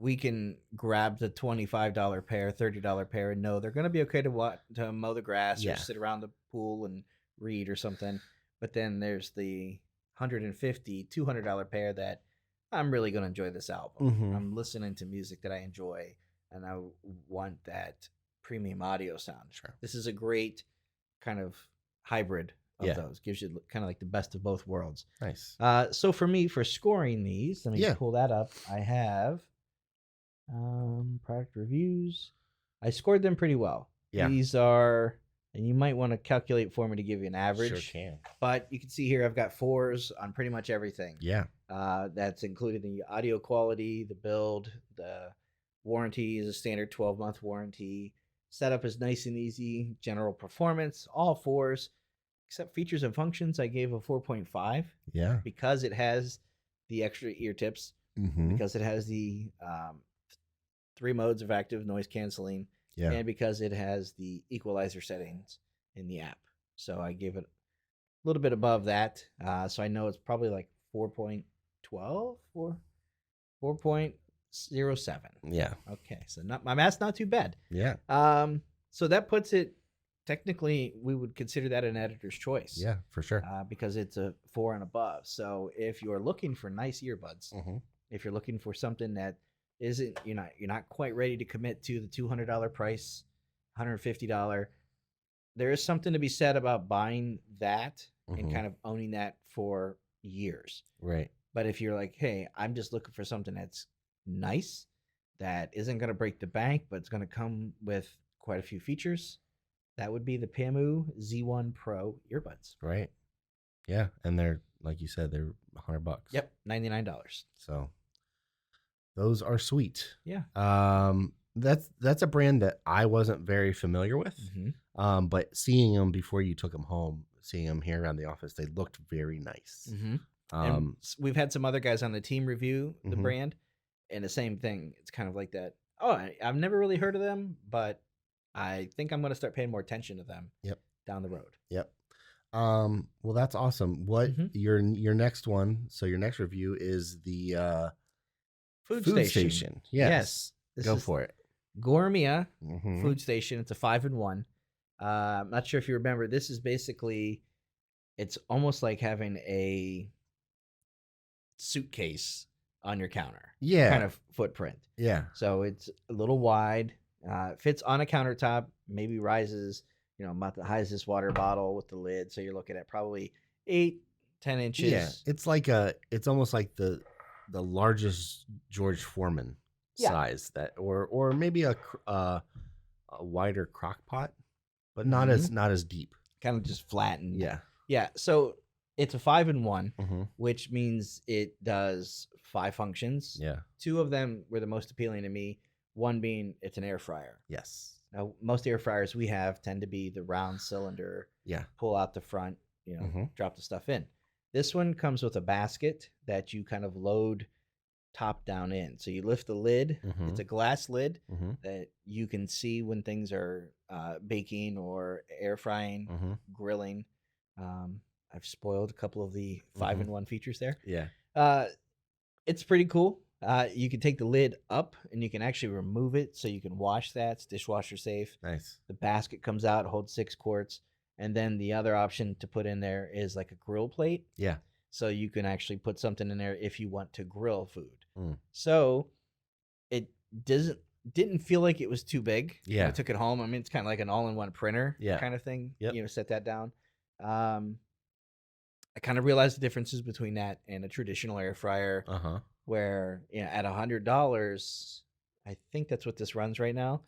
Speaker 1: We can grab the $25 pair, $30 pair, and know they're going to be okay to mow the grass or sit around the pool and read or something. But then there's the $150, $200 pair that I'm really going to enjoy this album. I'm listening to music that I enjoy, and I want that premium audio sound.
Speaker 2: Sure.
Speaker 1: This is a great kind of hybrid of those. Gives you kind of like the best of both worlds.
Speaker 2: Nice.
Speaker 1: So for me, for scoring these, let me pull that up. I have product reviews. I scored them pretty well.
Speaker 2: Yeah.
Speaker 1: These are, and you might want to calculate for me to give you an average.
Speaker 2: Sure can.
Speaker 1: But you can see here I've got 4s on pretty much everything.
Speaker 2: Yeah.
Speaker 1: That's included the audio quality, the build, the warranty is a standard 12-month warranty. Setup is nice and easy. General performance, all 4s. Except features and functions, I gave a 4.5.
Speaker 2: Yeah.
Speaker 1: Because it has the extra ear tips. Because it has the 3 modes of active noise canceling.
Speaker 2: Yeah.
Speaker 1: And because it has the equalizer settings in the app. So I gave it a little bit above that. So I know it's probably like 4.12 or 4.07.
Speaker 2: Yeah.
Speaker 1: Okay. So my math's not too bad.
Speaker 2: Yeah.
Speaker 1: So that puts it, technically, we would consider that an editor's choice.
Speaker 2: Yeah, for sure.
Speaker 1: Because it's a 4 and above. So if you're looking for nice earbuds, if you're looking for something that isn't, you're not quite ready to commit to the $200 price, $150. There is something to be said about buying that and kind of owning that for years.
Speaker 2: Right.
Speaker 1: But if you're like, hey, I'm just looking for something that's nice, that isn't going to break the bank, but it's going to come with quite a few features, that would be the Pamu Z1 Pro earbuds.
Speaker 2: Right. Yeah. And they're, like you said, they're $100.
Speaker 1: Yep. $99.
Speaker 2: So those are sweet.
Speaker 1: Yeah.
Speaker 2: That's a brand that I wasn't very familiar with. But seeing them before you took them home, seeing them here around the office, they looked very nice.
Speaker 1: And we've had some other guys on the team review the brand, and the same thing. It's kind of like that. Oh, I've never really heard of them, but I think I'm going to start paying more attention to them. Down the road.
Speaker 2: Well, that's awesome. What your next one? So your next review is the
Speaker 1: Food
Speaker 2: station. Yes. Go for it.
Speaker 1: Gourmia FoodStation. It's a 5-in-1. I'm not sure if you remember. This is basically, it's almost like having a suitcase on your counter. Kind of footprint. So it's a little wide. Fits on a countertop. Maybe rises, about the high as this water bottle with the lid. So you're looking at probably 8-10 inches.
Speaker 2: Yeah. It's almost like the largest George Foreman size, that or maybe a wider crock pot, but not as deep.
Speaker 1: Kind of just flattened. Yeah. So it's a 5-in-1, which means it does 5 functions. 2 of them were the most appealing to me. One being it's an air fryer.
Speaker 2: Yes.
Speaker 1: Now, most air fryers we have tend to be the round cylinder. Pull out the front, drop the stuff in. This one comes with a basket that you kind of load top down in. So you lift the lid. It's a glass lid that you can see when things are baking or air frying, grilling. I've spoiled a couple of the 5-in-1 features there. It's pretty cool. You can take the lid up and you can actually remove it so you can wash that. It's dishwasher safe.
Speaker 2: Nice.
Speaker 1: The basket comes out, holds 6 quarts. And then the other option to put in there is like a grill plate. So you can actually put something in there if you want to grill food. So it didn't feel like it was too big. When I took it home. I mean, it's kind of like an all-in-one printer kind of thing. Set that down. I kind of realized the differences between that and a traditional air fryer, where at $100, I think that's what this runs right now.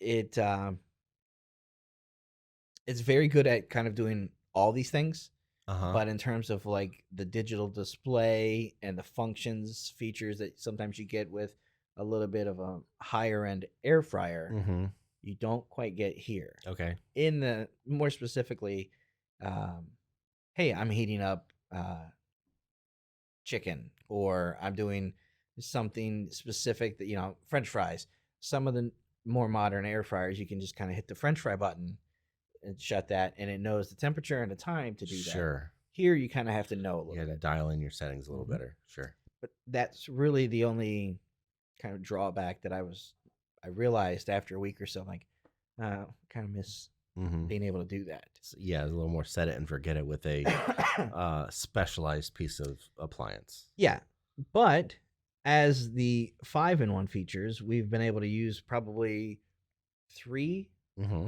Speaker 1: It's very good at kind of doing all these things. But in terms of like the digital display and the functions, features that sometimes you get with a little bit of a higher end air fryer, you don't quite get here. In the more specifically, hey, I'm heating up chicken, or I'm doing something specific that, French fries. Some of the more modern air fryers, you can just kind of hit the French fry button and shut that, and it knows the temperature and the time to do that. Here, you kind of have to know a little bit.
Speaker 2: You got to dial in your settings a little better.
Speaker 1: But that's really the only kind of drawback that I realized after a week or so. Like, kind of miss being able to do that.
Speaker 2: A little more set it and forget it with a specialized piece of appliance.
Speaker 1: But as the 5-in-1 features, we've been able to use probably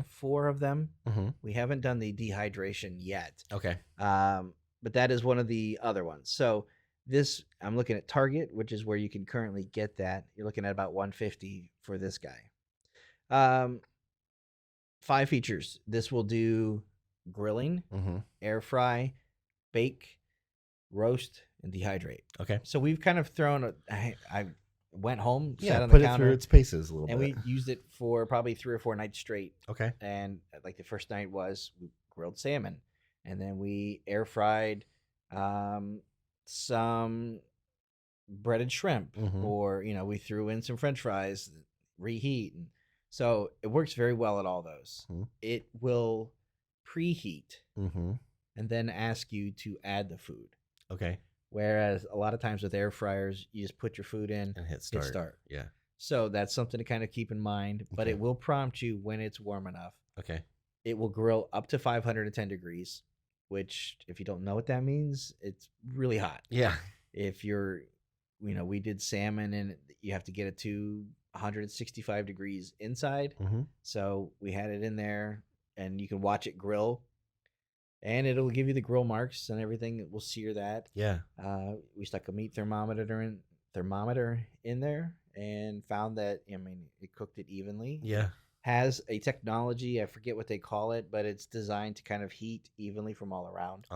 Speaker 1: 4 of them. We haven't done the dehydration yet. But that is one of the other ones. So this, I'm looking at Target, which is where you can currently get that. You're looking at about $150 for this guy. 5 features. This will do grilling, air fry, bake, roast, and dehydrate. So we've kind of thrown I went home, sat on the counter,
Speaker 2: put it through its paces a little bit,
Speaker 1: and we used it for probably 3 or 4 nights straight. And like the first night was we grilled salmon, and then we air fried some breaded shrimp, or we threw in some French fries, reheat, and so it works very well at all those. It will preheat and then ask you to add the food. Whereas a lot of times with air fryers, you just put your food in
Speaker 2: and hit start.
Speaker 1: So that's something to kind of keep in mind. But it will prompt you when it's warm enough. It will grill up to 510 degrees, which, if you don't know what that means, it's really hot. If you're, we did salmon and you have to get it to 165 degrees inside.
Speaker 2: Mm-hmm.
Speaker 1: So we had it in there, and you can watch it grill, and it'll give you the grill marks and everything. It will sear that.
Speaker 2: Yeah.
Speaker 1: We stuck a meat thermometer in there and found that, I mean, it cooked it evenly.
Speaker 2: Yeah.
Speaker 1: Has a technology, I forget what they call it, but it's designed to kind of heat evenly from all around.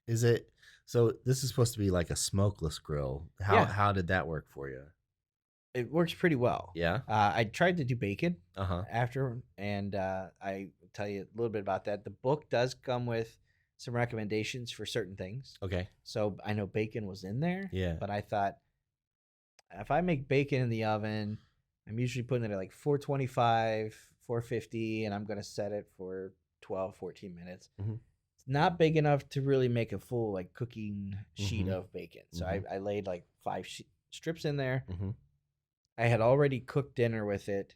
Speaker 2: Is it so? This is supposed to be like a smokeless grill. How did that work for you?
Speaker 1: It works pretty well.
Speaker 2: Yeah.
Speaker 1: I tried to do bacon
Speaker 2: Uh-huh.
Speaker 1: after, and I will tell you a little bit about that. The book does come with some recommendations for certain things.
Speaker 2: Okay.
Speaker 1: So I know bacon was in there.
Speaker 2: Yeah.
Speaker 1: But I thought, if I make bacon in the oven, I'm usually putting it at like 425, 450, and I'm going to set it for 12, 14 minutes.
Speaker 2: Mm-hmm.
Speaker 1: It's not big enough to really make a full like cooking sheet
Speaker 2: Mm-hmm.
Speaker 1: of bacon. So
Speaker 2: Mm-hmm.
Speaker 1: I laid like 5 strips in there.
Speaker 2: Mm-hmm.
Speaker 1: I had already cooked dinner with it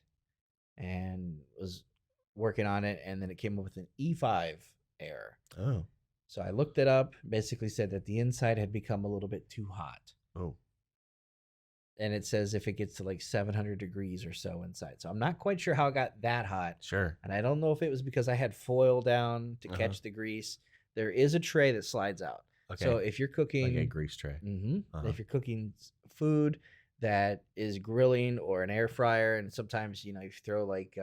Speaker 1: and was working on it, and then it came up with an E5 error.
Speaker 2: Oh.
Speaker 1: So I looked it up, basically said that the inside had become a little bit too hot.
Speaker 2: Oh.
Speaker 1: And it says if it gets to like 700 degrees or so inside. So I'm not quite sure how it got that hot.
Speaker 2: Sure.
Speaker 1: And I don't know if it was because I had foil down to catch the grease. There is a tray that slides out. Okay. So if you're cooking...
Speaker 2: Like a grease tray.
Speaker 1: Mm-hmm. If you're cooking food that is grilling or an air fryer, and sometimes, if you throw like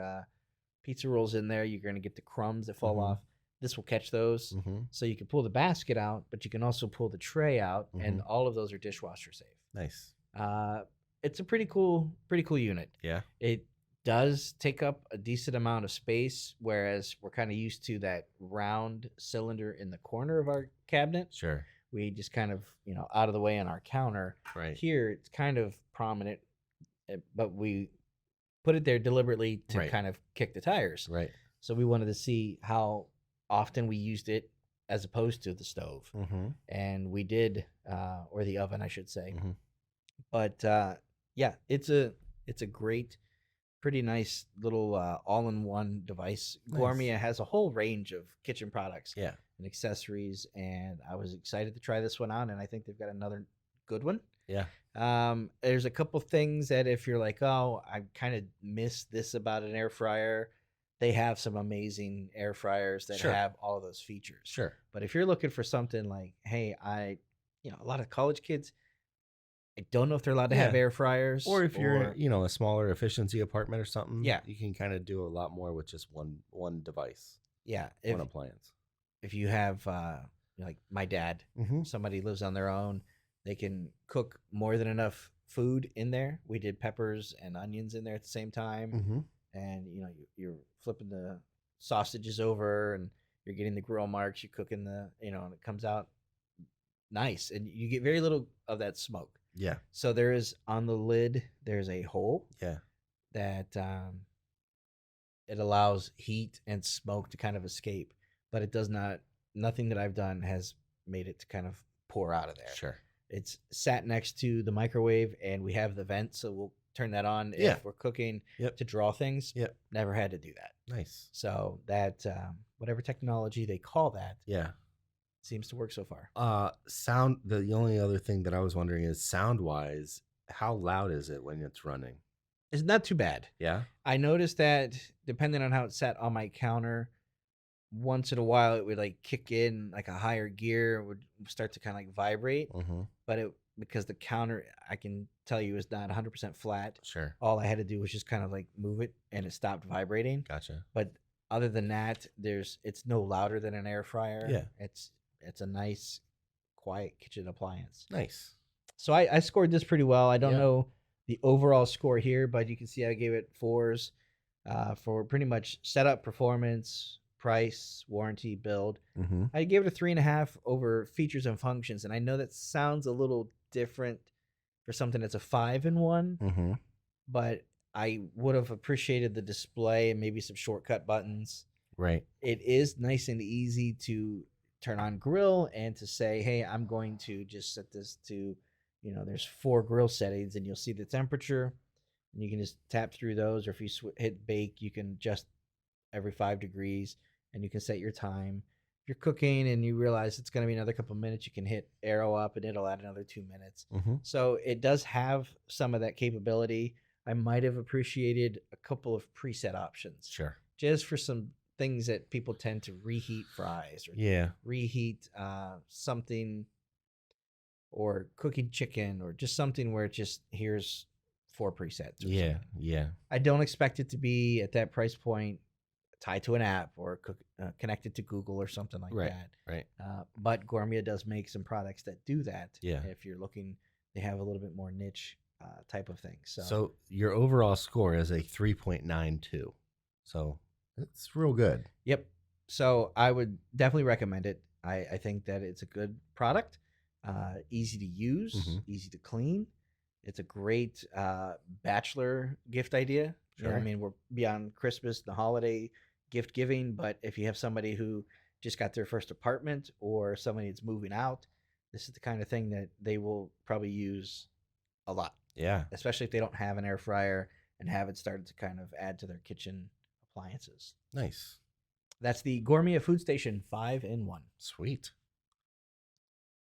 Speaker 1: pizza rolls in there, you're going to get the crumbs that fall off. This will catch those. So you can pull the basket out, but you can also pull the tray out, and all of those are dishwasher safe.
Speaker 2: Nice.
Speaker 1: It's a pretty cool unit.
Speaker 2: Yeah.
Speaker 1: It does take up a decent amount of space, whereas we're kind of used to that round cylinder in the corner of our cabinet.
Speaker 2: Sure.
Speaker 1: We just kind of, out of the way on our counter.
Speaker 2: Right.
Speaker 1: Here, it's kind of prominent, but we put it there deliberately to kind of kick the tires.
Speaker 2: Right.
Speaker 1: So we wanted to see how often we used it as opposed to the stove. And we did, or the oven, I should say. But yeah, it's a great, pretty nice little all-in-one device. Nice. Gourmia has a whole range of kitchen products and accessories, and I was excited to try this one out, and I think they've got another good one.
Speaker 2: Yeah.
Speaker 1: There's a couple things that if you're like, oh, I kind of miss this about an air fryer, they have some amazing air fryers that have all of those features.
Speaker 2: Sure.
Speaker 1: But if you're looking for something like, hey, a lot of college kids, I don't know if they're allowed to have air fryers.
Speaker 2: Or if you're, a smaller efficiency apartment or something,
Speaker 1: yeah,
Speaker 2: you can kind of do a lot more with just one device.
Speaker 1: Yeah.
Speaker 2: One appliance.
Speaker 1: If you have, like my dad, somebody lives on their own, they can cook more than enough food in there. We did peppers and onions in there at the same time. And, you're flipping the sausages over and you're getting the grill marks, you're cooking and it comes out nice. And you get very little of that smoke.
Speaker 2: Yeah.
Speaker 1: So there is on the lid, there's a hole.
Speaker 2: Yeah.
Speaker 1: That it allows heat and smoke to kind of escape, but it does not. Nothing that I've done has made it to kind of pour out of there.
Speaker 2: Sure.
Speaker 1: It's sat next to the microwave, and we have the vent, so we'll turn that on if we're cooking to draw things.
Speaker 2: Yep.
Speaker 1: Never had to do that.
Speaker 2: Nice.
Speaker 1: So that whatever technology they call that.
Speaker 2: Yeah.
Speaker 1: Seems to work so far.
Speaker 2: Sound. The only other thing that I was wondering is sound wise, how loud is it when it's running?
Speaker 1: It's not too bad.
Speaker 2: Yeah.
Speaker 1: I noticed that depending on how it's set on my counter, once in a while it would like kick in like a higher gear, would start to kind of like vibrate. But because the counter, I can tell you, is not 100% flat.
Speaker 2: Sure.
Speaker 1: All I had to do was just kind of like move it and it stopped vibrating.
Speaker 2: Gotcha.
Speaker 1: But other than that, it's no louder than an air fryer.
Speaker 2: Yeah.
Speaker 1: It's a nice, quiet kitchen appliance.
Speaker 2: Nice.
Speaker 1: So I scored this pretty well. I don't know the overall score here, but you can see I gave it 4s for pretty much setup, performance, price, warranty, build. I gave it a 3.5 over features and functions, and I know that sounds a little different for something that's a 5-in-1, but I would have appreciated the display and maybe some shortcut buttons.
Speaker 2: Right.
Speaker 1: It is nice and easy to turn on grill and to say, hey, I'm going to just set this to, there's 4 grill settings, and you'll see the temperature, and you can just tap through those. Or if you hit bake, you can adjust every 5 degrees, and you can set your time. you're cooking and you realize it's going to be another couple minutes, you can hit arrow up and it'll add another 2 minutes. So it does have some of that capability. I might have appreciated a couple of preset options.
Speaker 2: Sure.
Speaker 1: Just for some things that people tend to reheat fries or reheat something, or cooking chicken, or just something where it just, here's 4 presets.
Speaker 2: Yeah.
Speaker 1: I don't expect it to be at that price point tied to an app or connected to Google or something like that.
Speaker 2: Right.
Speaker 1: But Gourmia does make some products that do that.
Speaker 2: Yeah.
Speaker 1: If you're looking, they have a little bit more niche type of thing.
Speaker 2: So your overall score is a 3.92. So it's real good.
Speaker 1: Yep. So I would definitely recommend it. I think that it's a good product, easy to use, easy to clean. It's a great bachelor gift idea. Sure. You know what I mean, we're beyond Christmas, the holiday gift giving, but if you have somebody who just got their first apartment or somebody that's moving out, this is the kind of thing that they will probably use a lot.
Speaker 2: Yeah.
Speaker 1: Especially if they don't have an air fryer and have it started to kind of add to their kitchen appliances.
Speaker 2: Nice.
Speaker 1: That's the Gourmia FoodStation 5-in-1.
Speaker 2: Sweet.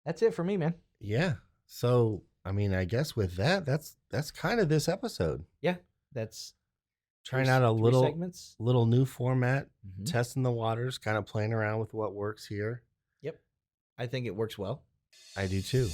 Speaker 1: That's it for me, man.
Speaker 2: Yeah. So, I mean, I guess with that, that's kind of this episode.
Speaker 1: Yeah. That's
Speaker 2: trying out a little new format, testing the waters, kind of playing around with what works here.
Speaker 1: Yep. I think it works well.
Speaker 2: I do too.